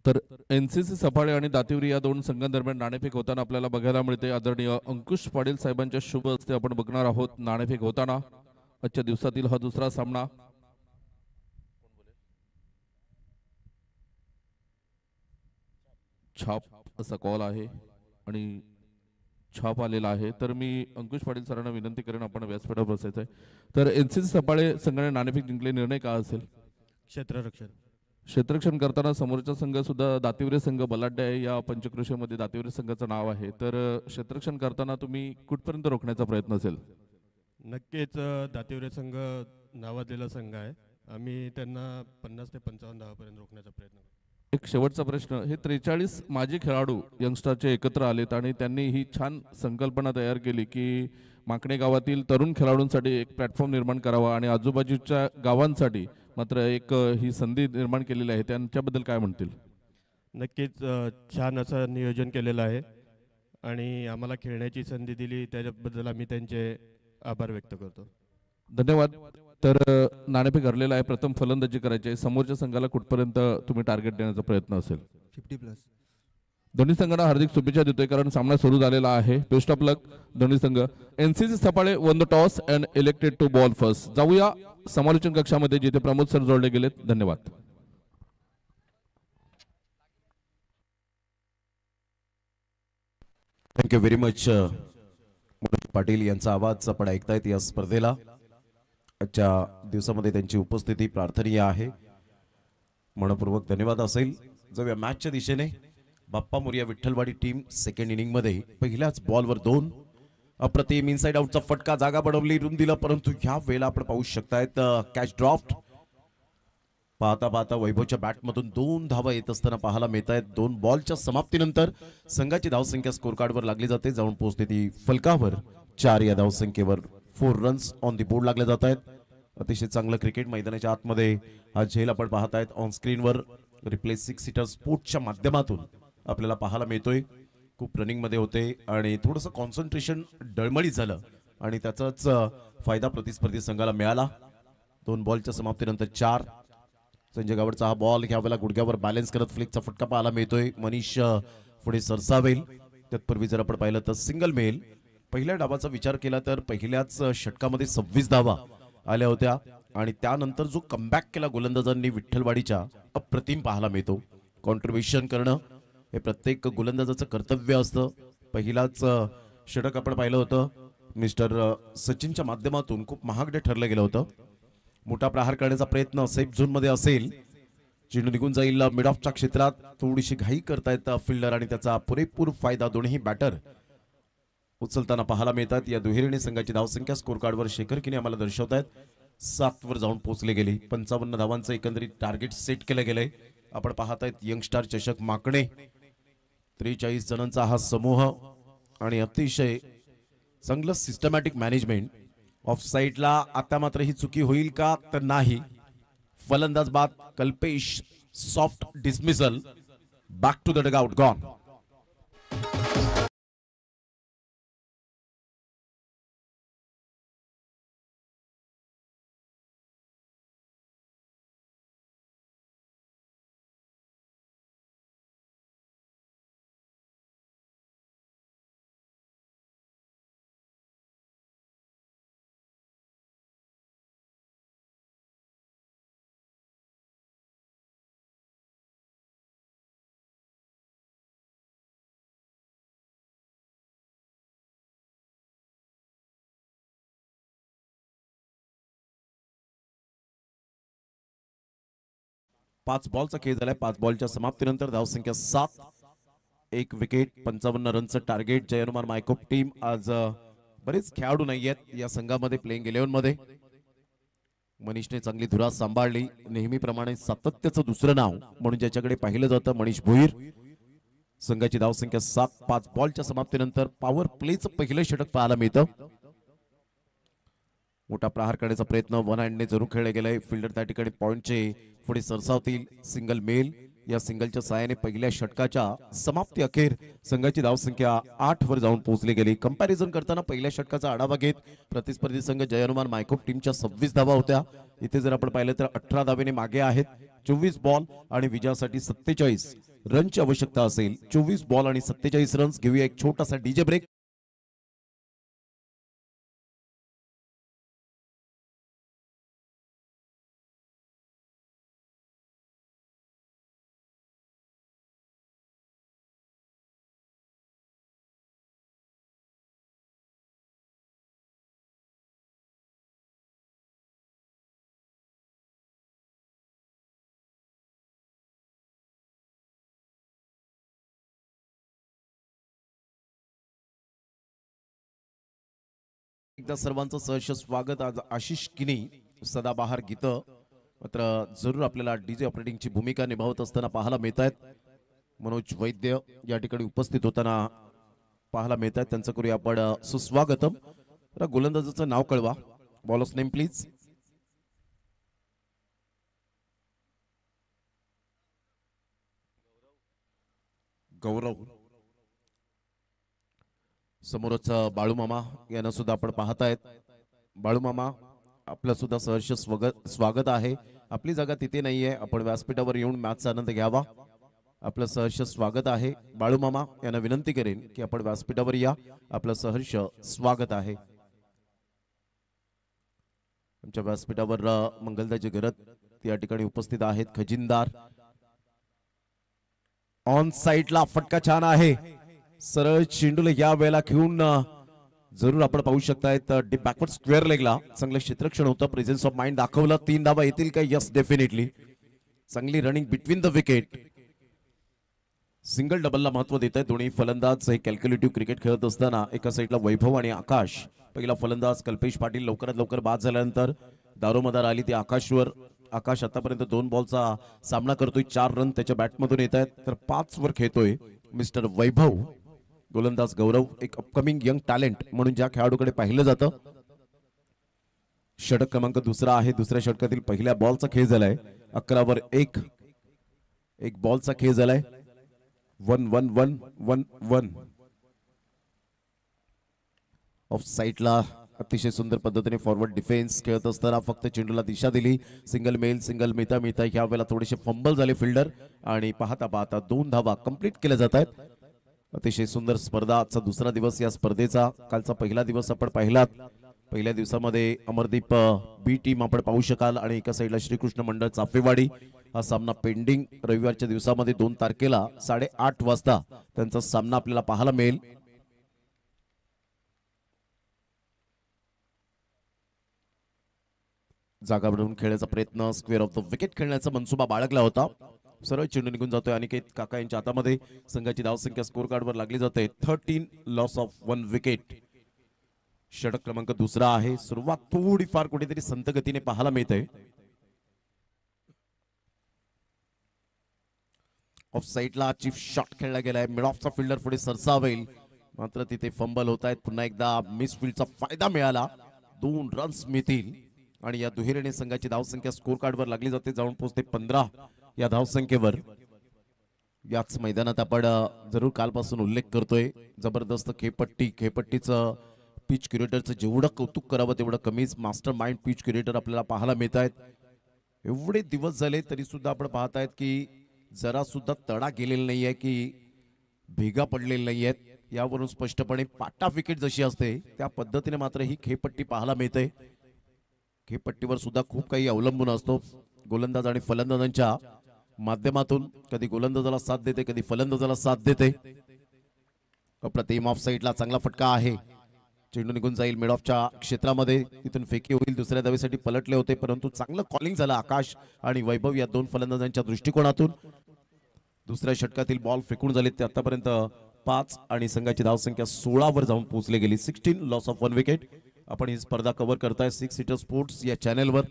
तर एनसीसी सफाळे आणि दातिवरी या दोन संघांदरम्यान नाणेफेक होताना आपल्याला बघायला मिळते. आदरणीय अंकुश पाटील साहेबांच्या शुभ हस्ते आपण बघणार आहोत नाणेफेक होताना आजच्या दिवसातील हा दुसरा सामना. छाप असा कॉल आहे आणि छाप आलेला आहे. तर मी अंकुश पाटील सरांना विनंती करेन आपण व्यासपीठावर बसायचं आहे. तर एनसीसी सफाळे संघाने नाणेफेक जिंकले, निर्णय काय असेल? क्षेत्ररक्षण. क्षेत्ररक्षण करताना समोरचा संघ सुद्धा दातिवरे संघ बलाढ्य आहे. या पंचक्रोशीमध्ये दातिवरे संघाचं नाव आहे. तर क्षेत्ररक्षण करताना तुम्ही कुठपर्यंत रोखण्याचा प्रयत्न असेल? नक्कीच दातिवरे संघ नावाजलेला संघ आहे आम्ही त्यांना 50 ते 55 धावापर्यंत रोखण्याचा प्रयत्न करू. एक शेवटचा प्रश्न, हे 43 माजी खेळाडू यंगस्टरचे एकत्र आलेत आणि त्यांनी ही छान संकल्पना तयार केली की माकणे गावातील तरुण खेळाडूंसाठी एक प्लॅटफॉर्म निर्माण करावा आणि आजूबाजूच्या गावांसाठी मात्र एक ही संधी निर्माण केलेली आहे, त्यांच्याबद्दल काय म्हणतील? नक्कीच छान असं नियोजन केलेलं आहे आणि आम्हाला खेळण्याची संधी दिली त्याच्याबद्दल आम्ही त्यांचे आभार व्यक्त करतो. धन्यवाद. तर नाणेफेक हरलेला आहे, प्रथम फलंदाजी करायची आहे. समोरच्या संघाला कुठपर्यंत तुम्ही टार्गेट देण्याचा प्रयत्न असेल? 50+. दोन्ही संघांना हार्दिक शुभेच्छा देतोय कारण सामना सुरू झालेला आहे. बेस्ट ऑफ लक दोन्ही संघ. NCC Safale won the toss and elected to bowl first. जाऊया समालोचन कक्षामध्ये जिथे प्रमोद सर जोडले गेलेत. धन्यवाद. Thank you very much. Manoj Patil यांचा आवाज आपण ऐकतायत या स्पर्धेला. आजच्या दिवसामध्ये त्यांची उपस्थिती प्रार्थनीय आहे. मनपूर्वक धन्यवाद असेल. जाऊया मॅचच्या दिशेने. Bappa Morya Vitthalwadi team second inning मध्ये पहिल्याच बॉलवर 2 अप्रतिम इनसाइड आउटचा फटका जागा बनवली, रुंदीला, परंतु ह्या वेळेला आपण पाहू शकतायत कॅच ड्रॉफ्ट. पाहता पाहता वैभवच्या बॅटमधून 2 धावा येत असताना पाहायला मिळत आहेत. 2 बॉलच्या समाप्तीनंतर संघाची धावसंख्या स्कोर कार्डवर लागली जाते. जाऊन पोहोचते ती फलकावर. 4 या धावसंख्येवर 4 रन्स ऑन दी बोर्ड लागले जात आहेत. अतिशय चांगलं क्रिकेट मैदानाच्या आतमध्ये हा झेल आपण पाहतायत ऑन स्क्रीनवर. रिप्ले 6 सीटर स्पोर्ट्सच्या माध्यमातून आपल्याला पाहायला मिळतोय. खूप रनिंग मध्ये होते आणि थोडंसं कॉन्सन्ट्रेशन डळमळीत झालं आणि त्याचाच फायदा प्रतिस्पर्धी संघाला मिळाला. 2 बॉलच्या समाप्तीनंतर 4. संजय गावडचा हा बॉल ह्या वेळेला गुडघ्यावर बॅलन्स करत फ्लिकचा फटका पाहायला मिळतोय. मनीष पुढे सरसावेल. तत्पूर्वी जर आपण पाहिलं तर सिंगल मेल. पहिल्या डावाचा विचार केला तर पहिल्याच षटकामध्ये 26 धावा आल्या होत्या आणि त्यानंतर जो कमबॅक केला गोलंदाजांनी विठ्ठलवाडीच्या, अप्रतिम पाहायला मिळतो. कॉन्ट्रीब्युशन करणं हे प्रत्येक गोलंदाजाचं कर्तव्य असतं. पहिलाच षटक आपण पाहिलं होतं मिस्टर सचिनच्या माध्यमातून खूप महागडे ठरलं गेलं होतं. मोठा प्रहार करण्याचा प्रयत्न सेफ झोन मध्ये असेल. चेंडू निघून जाईल मिड ऑफच्या क्षेत्रात. थोडीशी घाई करतायत फिल्डर आणि त्याचा पुरेपूर फायदा दोन्ही बॅटर उचलताना पाहायला मिळतात. या दुहेरीने संघाची धावसंख्या स्कोर कार्डवर शेखर किने आम्हाला दर्शवतायत 7 वर जाऊन पोहोचले गेली. 55 धावांचं एकंदरीत टार्गेट सेट केलं गेलंय. आपण पाहतायत यंगस्टार चषक माकणे. 43 जणांचा हा समूह आणि अतिशय चांगलं सिस्टमॅटिक मॅनेजमेंट. ऑफ साइडला आता मात्र ही चुकी होईल का तर नाही. फलंदाज बाद Kalpesh soft dismissal. Back to the dugout gone. पाच बॉलचा खेळ झालाय. 5 बॉलच्या समाप्तीनंतर धावसंख्या 7. 1 विकेट 55 रनचं टार्गेट. जय हनुमान मायकोप टीम. आज बरेच खेळाडू नाही आहेत या संघामध्ये प्लेइंग 11 मध्ये. मनीषने चांगली धुरा सांभाळली. नेहमीप्रमाणे सातत्याचं दुसरं नाव म्हणून ज्याच्याकडे पाहिलं जातं मनीष भोईर. संघाची धावसंख्या 7. 5 बॉलच्या समाप्तीनंतर पॉवर प्लेचं पहिलं षटक पाहायला मिळतं. मोठा प्रहार करण्याचा प्रयत्न वन हँडने जरूर खेळले गेलाय. फिल्डर त्या ठिकाणी पॉइंटचे पुढे सरसावतील. Single male. या सिंगलच्या सहाय्याने पहिल्या षटकाच्या समाप्ती अखेर संघाची धावसंख्या 8 वर जाऊन पोहोचली गेली. कंपॅरिझन करताना पहिल्या षटकाचा आढावा घेत प्रतिस्पर्धी संघ जय हनुमान मायकोप टीमच्या 26 धावा होत्या. इथे जर आपण पाहिलं तर 18 धावेने मागे आहेत. 24 बॉल आणि विजयासाठी 47 रनची आवश्यकता असेल. 24 बॉल आणि 47 रन्स. घेऊया एक छोटासा डीजे ब्रेक. एकदा सर्वांचं सहर्ष स्वागत. आज आशिष किनी, सदाबहार गीतं मात्र जरूर आपल्याला डीजे ऑपरेटिंगची भूमिका निभावत असताना पाहायला मिळत आहेत. मनोज वैद्य या ठिकाणी उपस्थित होताना पाहायला मिळत आहेत. त्यांचं करूया आपण सुस्वागतम. तर गोलंदाजाचं नाव कळवा. Bowlers name please. गौरव. समोरच बाळू मामा यांना सुद्धा आपण पाहतायत. बाळू मामा आपलं सुद्धा सहर्ष स्वागत आहे. आपली जागा तिथे नाहीये, आपण व्यासपीठावर येऊन मॅचचा आनंद घ्यावा. आपलं सहर्ष स्वागत आहे. बाळू मामा यांना विनंती करेन की आपण व्यासपीठावर या. आपलं सहर्ष स्वागत आहे. आमच्या व्यासपीठावर मंगलदाजी गरत या ठिकाणी उपस्थित आहेत. खजिनदार ऑन साइडला फटका छान आहे. सरळ चेंडूला या वेळेला घेऊन जरूर आपण पाहू शकतायत. डीप बॅकवर्ड स्क्वेअर लेगला चांगलं क्षेत्रक्षण होतं. प्रेझेन्स ऑफ माइंड दाखवलं. 3 धावा येतील का? Yes, definitely. चांगली running between the wicket. Single डबलला महत्व देत आहेत दोन्ही फलंदाज. हे कॅल्क्युलेटिव्ह क्रिकेट खेळत असताना एका साईडला वैभव आणि आकाश. पहिला फलंदाज कल्पेश पाटील लवकरात लवकर बाद झाल्यानंतर दारोमदार आली ती आकाशवर. आकाश आतापर्यंत 2 बॉलचा सामना करतोय. 4 रन त्याच्या बॅटमधून येत आहेत. तर 5 वर खेळतोय मिस्टर वैभव. गोलंदाज गौरव एक अपकमिंग यंग टॅलेंट म्हणून ज्या खेळाडूकडे पाहिलं जातं. षटक क्रमांक 2 आहे. दुसऱ्या षटकातील पहिल्या बॉलचा खेळ झालाय. 11 वर 1 बॉलचा खेळ झालाय. 1-1-1-1-1. ऑफ साइडला अतिशय सुंदर पद्धतीने फॉरवर्ड डिफेन्स खेळत असताना फक्त चेंडूला दिशा दिली. सिंगल मेल सिंगल मिळता मिळता ह्या वेळेला थोडेसे फंबल झाले फिल्डर आणि पाहता पाहता 2 धावा कंप्लीट केल्या जात आहेत. अतिशय सुंदर स्पर्धा. आजचा दुसरा दिवस या स्पर्धेचा. कालचा पहिला दिवस आपण पाहिलात. पहिल्या दिवसामध्ये अमरदीप बी टीम आपण पाहू शकाल आणि एका साईडला श्रीकृष्ण मंडळ चाफेवाडी. हा सामना पेंडिंग. रविवारच्या दिवसामध्ये 2 तारखेला 8:30 वाजता त्यांचा सामना आपल्याला पाहायला मिळेल. जागा बनवून खेळण्याचा प्रयत्न. स्क्वेअर ऑफ द विकेट खेळण्याचा मनसुबा बाळगला होता. सरळ चेंडू निघून जातोय. अनिकेत काका यांच्या हातामध्ये संघाची धावसंख्या स्कोर कार्डवर लागली जाते. 13 लॉस ऑफ 1 विकेट. षटक क्रमांक 2 आहे. सुरुवात थोडीफार कुठेतरी संत गतीने पाहायला मिळते. ऑफ साइडला चीफ शॉट खेळला गेलाय. मिड ऑफचा फिल्डर पुढे सरसावेल मात्र तिथे फंबल होत आहेत. पुन्हा एकदा मिस फील्डचा फायदा मिळाला. 2 रन्स मिळतील आणि या दुहेरीने संघाची धावसंख्या स्कोर कार्डवर लागली जाते. जाऊन पोहोचते 15 या धावसंख्येवर. याच मैदानात आपण जरूर कालपासून उल्लेख करतोय. जबरदस्त खेळपट्टीचं पिच क्युरेटरचं जेवढं कौतुक करावं तेवढं कमीच. मास्टर माइंड पिच क्युरेटर आपल्याला पाहायला मिळत आहेत. एवढे दिवस झाले तरी सुद्धा आपण पाहतायत की जरा सुद्धा तडा गेलेला नाहीये की भेगा पडलेले नाहीयेत. यावरून स्पष्टपणे पाटा विकेट जशी असते त्या पद्धतीने मात्र ही खेळपट्टी पाहायला मिळते. खेळपट्टीवर सुद्धा खूप काही अवलंबून असतो. गोलंदाज आणि फलंदाजांच्या माध्यमातून कधी गोलंदाजाला साथ देते कधी फलंदाजाला साथ देते. अप्रतिम. ऑफ साइडला चांगला फटका आहे. चेंडू निघून जाईल मिड ऑफच्या क्षेत्रामध्ये. तिथून फेकी होईल. दुसऱ्या धावेसाठी पलटले होते परंतु चांगलं कॉलिंग झालं आकाश आणि वैभव या 2 फलंदाजांच्या दृष्टिकोनातून. दुसऱ्या षटकातील बॉल फेकून झाले ते आतापर्यंत 5 आणि संघाची धावसंख्या 16 वर जाऊन पोहोचली गेली. 16 लॉस ऑफ 1 विकेट. आपण ही स्पर्धा कव्हर करताय 6 सीटर स्पोर्ट्स या चॅनेलवर.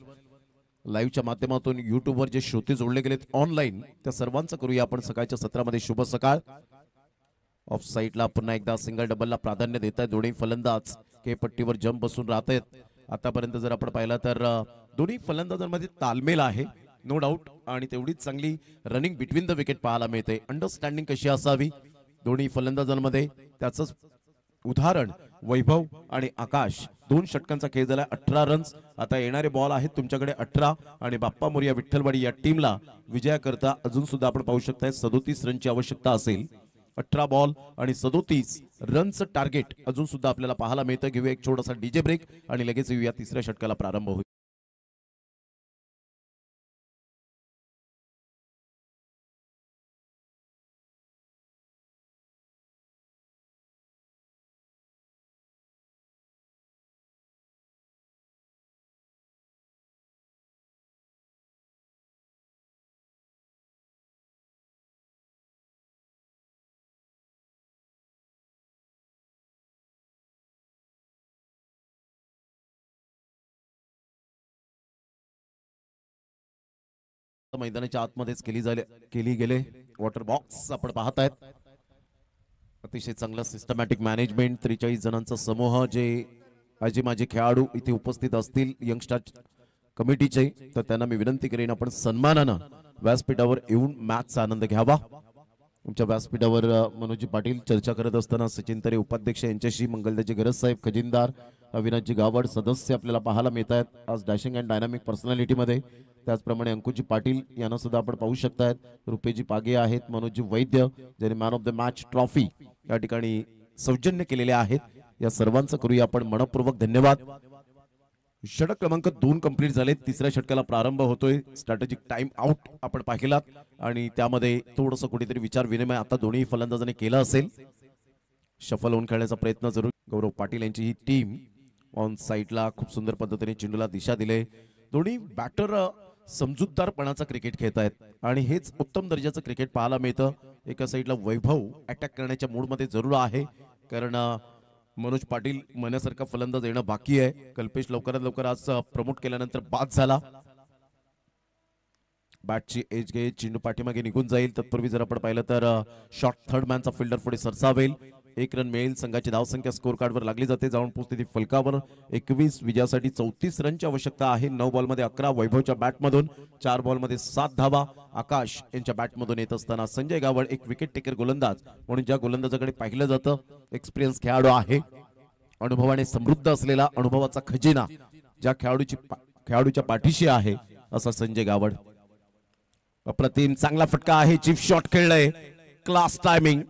लाईव्हच्या माध्यमातून युट्यूबवर जे श्रोते जोडले गेलेत ऑनलाईन त्या सर्वांचं करूया आपण सकाळच्या सत्रामध्ये शुभ सकाळ. ऑफ साइडला पुन्हा एकदा सिंगल डबलला प्राधान्य देत आहेत दोन्ही फलंदाज. खेळपट्टीवर जंप बसून राहत आहेत. आतापर्यंत जर आपण पाहिलं तर दोन्ही फलंदाजांमध्ये तालमेल आहे नो डाऊट आणि तेवढीच चांगली रनिंग बिटवीन द विकेट पाहायला मिळते. अंडरस्टँडिंग कशी असावी दोन्ही फलंदाजांमध्ये त्याचंच उदाहरण वैभव आणि आकाश. 2 षटकांचा खेळ झाला. 18 रन्स. आता येणारे बॉल आहेत तुमच्याकडे 18 आणि बाप्पा मोरया विठ्ठलवाडी या टीमला विजयाकरता अजून सुद्धा आपण पाहू शकताय 37 रनची आवश्यकता असेल. 18 बॉल आणि 37 रनचं टार्गेट अजून सुद्धा आपल्याला पाहायला मिळतं. घेऊया एक छोटासा डीजे ब्रेक आणि लगेच येऊया तिसऱ्या षटकाला प्रारंभ होईल. मैदानाच्या आतमध्येच केली गेले. वॉटर बॉक्स आपण पाहतायत. अतिशय चांगलं सिस्टमॅटिक मॅनेजमेंट. 43 जणांचा समूह जे आजी माझे खेळाडू इथे उपस्थित असतील यंगस्टार कमिटीचे, तर त्यांना मी विनंती करेन आपण सन्मानानं व्यासपीठावर येऊन मॅचचा आनंद घ्यावा. तुमच्या व्यासपीठावर मनोजी पाटील चर्चा करत असताना सचिन तरे उपाध्यक्ष यांच्याशी, मंगलदाजी गरज साहेब, खजिनदार अविनाशजी गावड सदस्य आपल्याला पाहायला मिळत आहेत आज डॅशिंग अँड डायनामिक पर्सनॅलिटीमध्ये. त्याचप्रमाणे अंकुजी पाटील यांना सुद्धा आपण पाहू शकतायत. रुपेजी पागे आहेत, मनोजी वैद्य ज्यांनी man of the match trophy या ठिकाणी सौजन्य केलेले आहेत. या सर्वांचं करूया आपण मनपूर्वक धन्यवाद. षटक क्रमांक 2 कंप्लीट झाले. तिसऱ्या षटकाला प्रारंभ होतोय. स्ट्रॅटेजिक टाइम आउट आपण पाहिलात आणि त्यामध्ये थोडंसं कुठेतरी विचार विनिमय आता दोन्ही फलंदाजांनी केला असेल. शफल होऊन खेळण्याचा प्रयत्न जरूर. गौरव पाटील यांची ही टीम ऑन साईडला खूप सुंदर पद्धतीने चेंडूला दिशा दिले. दोन्ही बॅटर समजूतदारपणाचा क्रिकेट खेळत आहेत आणि हेच उत्तम दर्जाचं क्रिकेट पाहायला मिळतं. एका साईडला वैभव अटॅक करण्याच्या मूडमध्ये जरूर आहे, कारण मनोज पाटील मनासारखा फलंदाज येणं बाकी आहे. कल्पेश लवकरात लवकर आज प्रमोट केल्यानंतर बाद झाला. बॅटची एज घे, चेंडू पाठीमागे निघून जाईल. तत्पूर्वी जर आपण पाहिलं तर शॉर्ट थर्ड मॅनचा फिल्डर पुढे सरसावेल. 1 रन मिळेल. संघाची धावसंख्या स्कोर कार्डवर लागली जाते. जाऊन पोहोचते फलकावर 21. विजयासाठी 34 रनची आवश्यकता आहे. 9 बॉलमध्ये 11. वैभवच्या बॅटमधून 4 बॉलमध्ये 7 धावा. आकाश यांच्या बॅटमधून येत असताना संजय गावड एक विकेट टेकर गोलंदाज म्हणून ज्या गोलंदाजाकडे पाहिलं जातं, एक्सपिरियन्स खेळाडू आहे, अनुभवाने समृद्ध असलेला अनुभवाचा खजिना ज्या खेळाडूच्या पाठीशी आहे असा संजय गावड. अप्रतिम चांगला फटका आहे. चीफ शॉट खेळलाय. Class timing.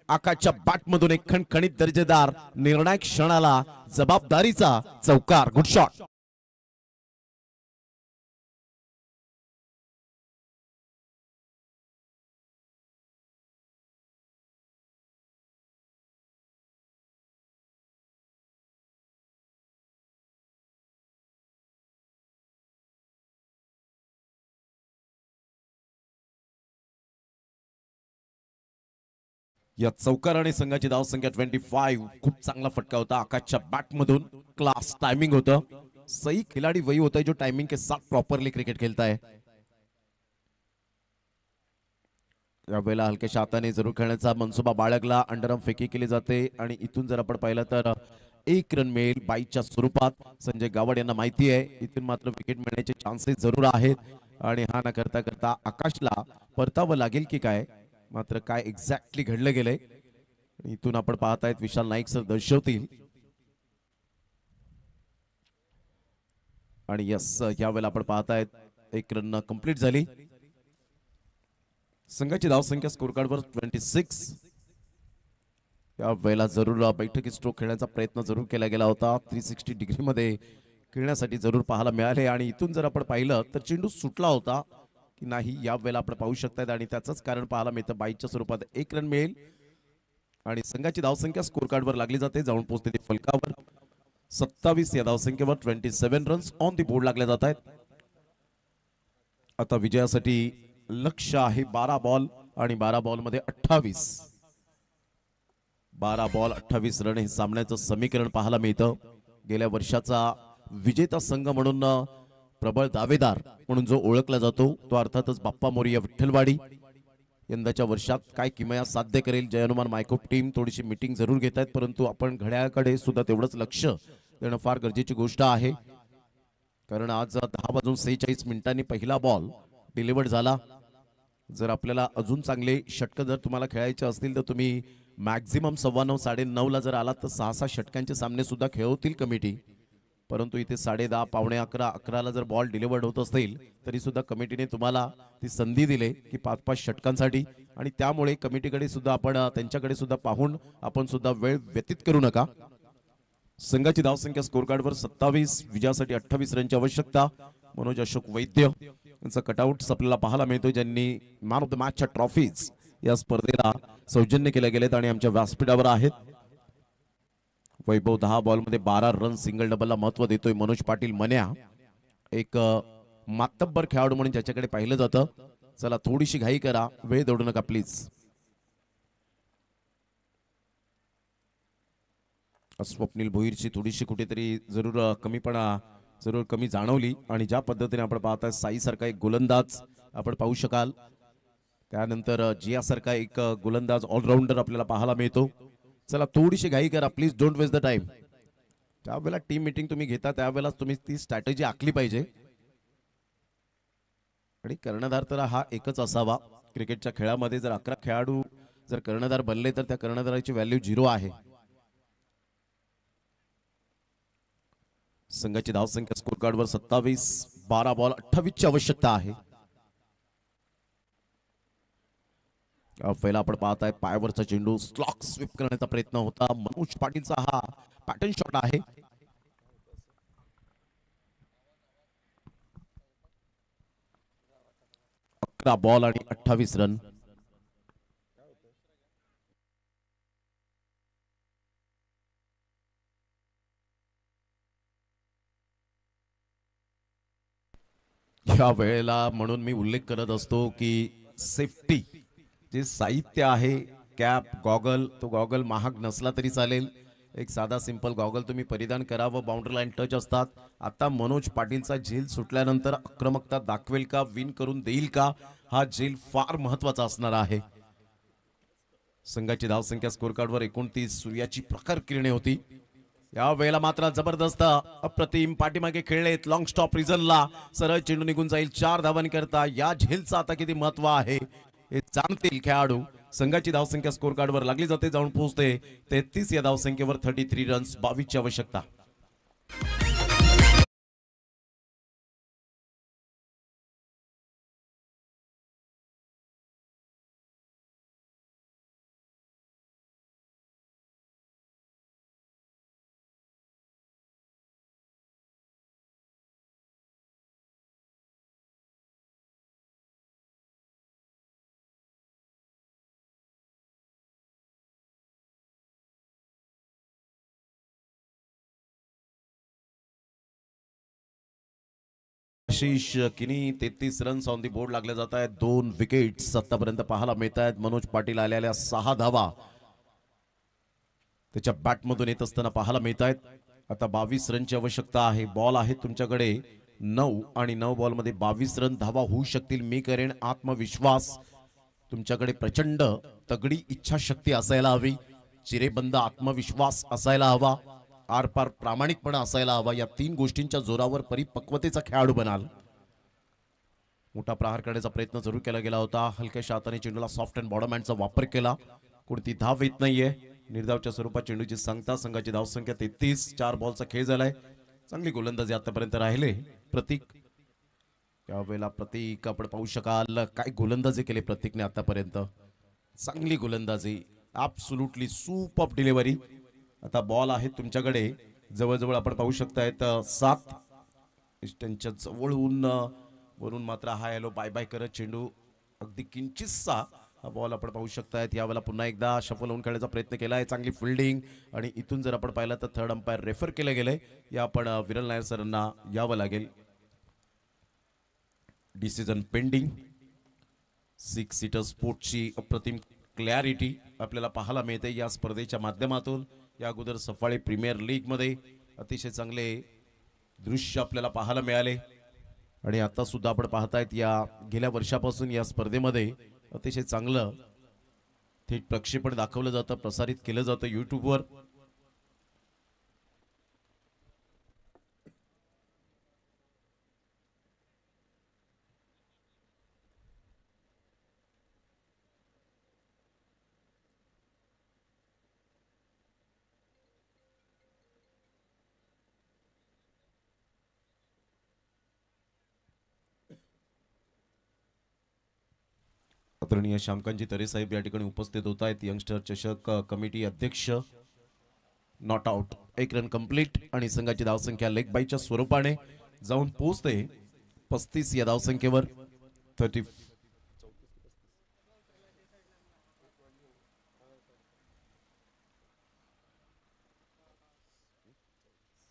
आकाशच्या बॅटमधून एक खणखणीत दर्जेदार निर्णायक क्षणाला जबाबदारीचा चौकार. Good shot. या चौकाराने संघाची धावसंख्या 25. खूप चांगला फटका होता आकाशच्या बॅटमधून. क्लास टायमिंग होतं. सही खिलाडी वही होता है जो टाइमिंग के साथ प्रॉपरली क्रिकेट खेलता है. यावेळेला हलक्याशा हाताने जरूर खेळण्याचा मनसुबा बाळगला. अंडरआर्म फेकी केली जाते आणि इथून जर आपण पाहिलं तर 1 रन मिळेल बाईच्या स्वरूपात. संजय गावड यांना माहिती आहे इथून मात्र विकेट मिळण्याचे चान्सेस जरूर आहेत आणि हा न करता करता आकाशला परतावं लागेल की काय, मात्र काय एक्झॅक्टली घडलं गेलंय इथून आपण पाहत आहेत विशाल नाईक सर दर्शवतील. आणि यस यावेळेला आपण पाहतायत 1 रन कंप्लीट झाली. संघाची धावसंख्या स्कोर कार्डवर 26. या वेळेला जरूर बैठकी स्ट्रोक खेळण्याचा प्रयत्न जरूर केला गेला होता. 360 डिग्री मध्ये खेळण्यासाठी जरूर पाहायला मिळाले आणि इथून जर आपण पाहिलं तर चेंडू सुटला होता की नाही या वेळेला आपण पाहू शकतात आणि त्याचंच कारण पाहायला मिळतं. बाईच्या स्वरूपात 1 रन मिळेल आणि संघाची धावसंख्या स्कोर कार्डवर लागली जाते. जाऊन पोहोचते फलकावर 27. या धावसंख्येवर 27 रन्स ऑन दी बोर्ड लागले जात आहेत. आता विजयासाठी लक्ष्य आहे 12 बॉल आणि 12 बॉल मध्ये 28. 12 बॉल 28 रन हे सामन्याचं समीकरण पाहायला मिळतं. गेल्या वर्षाचा विजेता संघ म्हणून प्रबळ दावेदार म्हणून जो ओळखला जातो तो अर्थातच बाप्पा मोरिया विठ्ठलवाडी. यंदाच्या वर्षात काय किमया साध्य करेल जय हनुमान मायकोप टीम थोडीशी मीटिंग जरूर घेत आहेत, परंतु आपण घड्याळाकडे सुद्धा तेवढंच लक्ष देणं फार गरजेची गोष्ट आहे. कारण आज 10:46 पहिला बॉल डिलिव्हर्ड झाला. जर आपल्याला अजून चांगले षटक जर तुम्हाला खेळायचे असतील तर तुम्ही मॅक्झिमम 9:15 9:30 ला जर आलात तर 6-6 षटकांचे सामने सुद्धा खेळवतील कमिटी. परंतु इथे 10:30 पावणे 11 11ला जर बॉल डिलिव्हर्ड होत असतील तरी सुद्धा कमिटीने तुम्हाला ती संधी दिली की 5-5 षटकांसाठी आणि त्यामुळे कमिटीकडे सुद्धा आपण त्यांच्याकडे सुद्धा पाहून आपण सुद्धा वेळ व्यतीत करू नका. संघाची धावसंख्या स्कोर कार्डवर 27. विजयासाठी 28 रनची आवश्यकता. मनोज अशोक वैद्य यांचा कटआउट आपल्याला पाहायला मिळतो ज्यांनी मॅन ऑफ द मॅचच्या ट्रॉफीज या स्पर्धेला सौजन्य केल्या गेलेत आणि आमच्या व्यासपीठावर आहेत. वैभव 10 बॉलमध्ये 12 रन सिंगल डबलला महत्व देतोय. मनोज पाटील मन्या एक मातब्बर खेळाडू म्हणून ज्याच्याकडे पाहिलं जातं. चला थोडीशी घाई करा, वेळ दौडू नका प्लीज. स्वप्नील भोईरची थोडीशी कुठेतरी जरूर कमी जाणवली आणि ज्या पद्धतीने आपण पाहताय साई सारखा एक गोलंदाज आपण पाहू शकाल. त्यानंतर जियासारखा एक गोलंदाज ऑलराऊंडर आपल्याला पाहायला मिळतो. चला थोडीशी घाई करा please, don't waste the time. ज्यावेळेला टीम मीटिंग तुम्ही घेता त्यावेळेला तुम्ही ती स्ट्रॅटेजी आखली पाहिजे. आणि कर्णधार तर हा एकच असावा. क्रिकेटच्या खेळामध्ये जर 11 खेळाडू जर कर्णधार बनले तर त्या कर्णधाराची व्हॅल्यू 0 आहे. संघाची धावसंख्या स्कोर कार्डवर 27, 12 बॉल 28 ची आवश्यकता आहे. पहिला आपण पाहताय पायावरचा चेंडू स्लॉक स्वीप करण्याचा प्रयत्न होता. मनोज पाटीलचा हा पॅटर्न शॉट आहे. बॉल आणि 28 रन. या वेळेला म्हणून मी उल्लेख करत असतो की सेफ्टी जे साहित्य आहे, कॅप, गॉगल, तो गॉगल महाग नसला तरी चालेल. एक साधा सिंपल गॉगल तुम्ही परिधान करावं. बाउंड्री लाईन टच असतात. आता मनोज पाटीलचा झेल सुटल्यानंतर आक्रमकता दाखवेल का, विन करून देईल का, हा झेल फार महत्वाचा असणार आहे. संघाची धावसंख्या स्कोर कार्डवर 29, सूर्याची प्रखर किरणे होती. या वेळेला मात्र जबरदस्त अप्रतिम पाठीमागे खेळलेत. लॉंग स्टॉप रिझनला सरळ चेंडू निघून जाईल. 4 धावांकरता या झेलचा आता किती महत्व आहे हे जाणतील खेळाडू. संघाची धावसंख्या स्कोर कार्डवर लागली जाते, जाऊन पोहोचते 33 या धावसंख्येवर. 33 रन्स, 22 ची आवश्यकता. आशिष किनी 33 रन्स ऑन दी बोर्ड लागले जात आहेत. 2 विकेट्स आतापर्यंत पाहायला मिळत आहेत. मनोज पाटील आलेल्या 6 धावा त्याच्या बॅटमधून येत असताना पाहायला मिळत आहेत. आता 22 रनची आवश्यकता आहे. बॉल आहे तुमच्याकडे 9 आणि 9 बॉल मध्ये 22 रन. धावा होऊ शकतील. मी करेन. आत्मविश्वास तुमच्याकडे प्रचंड तगडी इच्छाशक्ती असायला हवी. चिरेबंद आत्मविश्वास असायला हवा. आरपार प्रामाणिकपणा असायला हवा. या 3 गोष्टींच्या जोरावर परिपक्वतेचा खेळाडू बनाल. मोठा प्रहार करण्याचा प्रयत्न जरूर केला गेला होता. हलक्याशा हाताने चेंडूला सॉफ्ट अँड बॉटम हँडचा वापर केला. कोणती धाव येत नाहीये. निर्धावच्या स्वरूपात चेंडूची सांगता. संघाची धावसंख्या 33. 4 बॉलचा खेळ झालाय. चांगली गोलंदाजी आतापर्यंत राहिले. प्रतीक, यावेळेला प्रतीक आपण पाहू शकाल काय गोलंदाजी केली प्रतीकने आतापर्यंत. चांगली गोलंदाजी, ऍब्सोल्युटली सुपर्ब डिलिव्हरी. आता बॉल आहे तुमच्याकडे जवळजवळ आपण पाहू शकतायत 7. त्यांच्या जवळून वरून मात्र हाय हॅलो बाय बाय करत चेंडू अगदी किंचितसा हा बॉल आपण पाहू शकतायत. यावेळेला पुन्हा एकदा शफल होऊन खेळण्याचा प्रयत्न केला आहे. चांगली फिल्डिंग. आणि इथून जर आपण पाहिलं तर थर्ड अंपायर रेफर केलं गेलंय. या आपण विरल नायर सरांना यावं लागेल. Decision pending. 6 सीटर स्पोर्टची अप्रतिम क्लॅरिटी आपल्याला पाहायला मिळते या स्पर्धेच्या माध्यमातून. या अगोदर सफाळी प्रीमियर लीग मध्ये अतिशय चांगले दृश्य आपल्याला पाहायला मिळाले. आणि आता सुद्धा आपण पाहतायत या गेल्या वर्षापासून या स्पर्धेमध्ये अतिशय चांगलं थेट प्रक्षेपण दाखवलं जातं, प्रसारित केलं जातं युट्यूबवर. आदरणीय श्यामकांतजी तरे साहेब या ठिकाणी उपस्थित होत आहेत. यंगस्टर चषक कमिटी अध्यक्ष. Not out, 1 run complete. आणि संघाची धावसंख्या लेग बायच्या स्वरूपाने जाऊन पोहोचते 35 या धावसंख्येवर.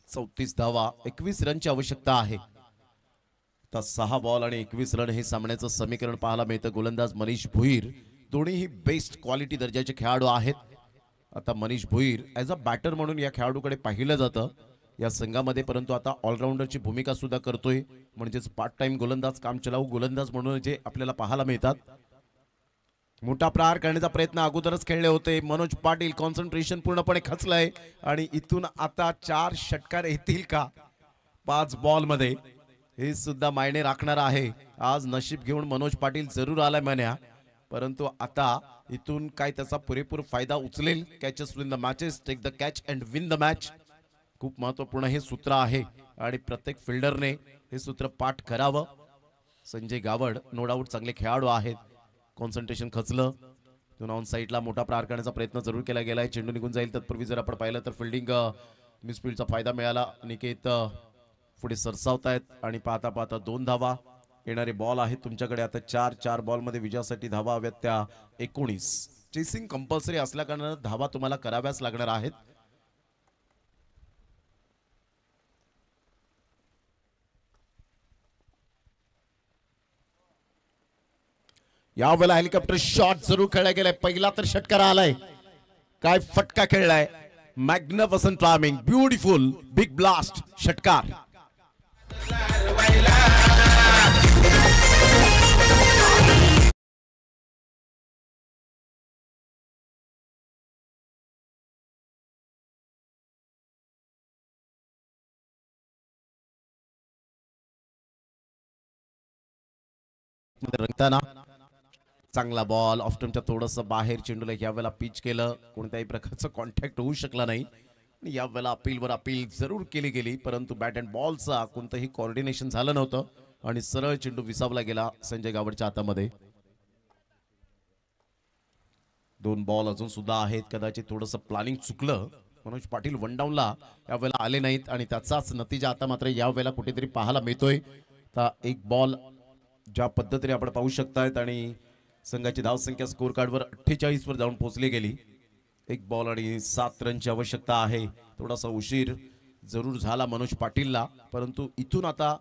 34 धावा, 21 रनची आवश्यकता आहे. 6 बॉल आणि 21 रन हे सामन्याचं समीकरण पाहायला मिळतं. गोलंदाज मनीष भुईर दोन्हीही बेस्ट क्वालिटी दर्जाचे खेळाडू आहेत. आता Manish Bhuir as a batter म्हणून या खेळाडूकडे पाहिलं जातं. या संघामध्ये, परंतु आता ऑलराऊंडरची भूमिका सुद्धा करतोय, म्हणजेच पार्ट टाइम गोलंदाज, काम चलाऊ गोलंदाज म्हणून जे आपल्याला पाहायला मिळतात. मोठा प्रहार करण्याचा प्रयत्न अगोदरच खेळले होते. मनोज पाटील कॉन्सन्ट्रेशन पूर्णपणे खचलंय आणि इथून आता 4 षटकार येतील का 5 बॉल मध्ये, हे सुद्धा मायने राखणार आहे. आज नशीब घेऊन मनोज पाटील जरूर आलाय म्हण्या, परंतु आता इथून काय त्याचा पुरेपूर फायदा उचलेल. Catches win the matches, take the catch and win the match, खूप महत्वपूर्ण हे सूत्र आहे आणि प्रत्येक फिल्डरने हे सूत्र पाठ करावं. संजय गावड नो डाऊट चांगले खेळाडू आहेत. कॉन्सन्ट्रेशन खचलं, ऑन साईडला मोठा प्रहार करण्याचा प्रयत्न जरूर केला गेलाय. चेंडू निघून जाईल. तत्पूर्वी जर आपण पाहिलं तर फिल्डिंग मिसफिल्डचा फायदा मिळाला. निकेत पुढे सरसावतायत आणि पाहता पाहता 2 धावा येणारे बॉल आहेत तुमच्याकडे. आता 4 बॉलमध्ये विजयासाठी धावा हव्यात त्या 19. चेसिंग कंपल्सरी असल्या कारणाने धावा तुम्हाला कराव्याच लागणार आहेत. यावेळेला हेलिकॉप्टर शॉट जरूर खेळला गेलाय. पहिला तर षटकार आलाय. काय फटका खेळलाय. Magnificent timing, beautiful big blast षटकार. रंगताना चांगला बॉल ऑफ्टनच्या थोडंसं बाहेर चेंडूला यावेळेला पिच केलं. कोणत्याही प्रकारचं कॉन्टॅक्ट होऊ शकला नाही. यावेळेला अपीलवर अपील जरूर केली गेली, परंतु बॅट अँड बॉलचा कोणतंही कोऑर्डिनेशन झालं नव्हतं आणि सरळ चेंडू विसावला गेला संजय गावडच्या हातामध्ये. 2 बॉल अजून सुद्धा आहेत. कदाचित थोडंसं प्लॅनिंग चुकलं. मनोज पाटील वन डाऊनला यावेळेला आले नाहीत आणि त्याचाच नतीजा आता मात्र यावेळेला कुठेतरी पाहायला मिळतोय. तर 1 बॉल ज्या पद्धतीने आपण पाहू शकतायत आणि संघाची धावसंख्या स्कोर कार्डवर 48 वर जाऊन पोहोचली गेली. 1 बॉल आणि 7 रनची आवश्यकता आहे. थोडासा उशीर जरूर झाला मनोज पाटीलला, परंतु इथून आता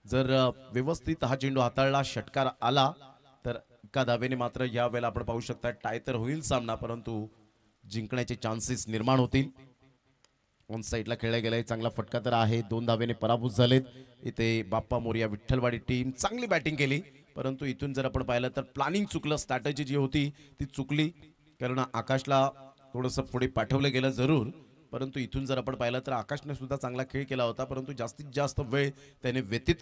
जर व्यवस्थित हा चेंडू हाताळला, षटकार आला तर एका धावेने मात्र या वेळेला आपण पाहू शकता टाय तर होईल सामना, परंतु जिंकण्याचे चान्सेस निर्माण होतील. ऑन साईडला खेळला गेलाय. चांगला फटका तर आहे. 2 धावेने पराभूत झालेत. इथे बाप्पा मोरिया विठ्ठलवाडी टीम चांगली बॅटिंग केली, परंतु इथून जर आपण पाहिलं तर प्लॅनिंग चुकलं. स्ट्रॅटेजी जी होती ती चुकली, कारण आकाशला थोडंसं पुढे पाठवलं गेलं जरूर, परंतु इथून जर आपण पाहिलं तर आकाशने सुद्धा चांगला खेळ केला होता, परंतु जास्तीत जास्त वेळ त्याने व्यतीत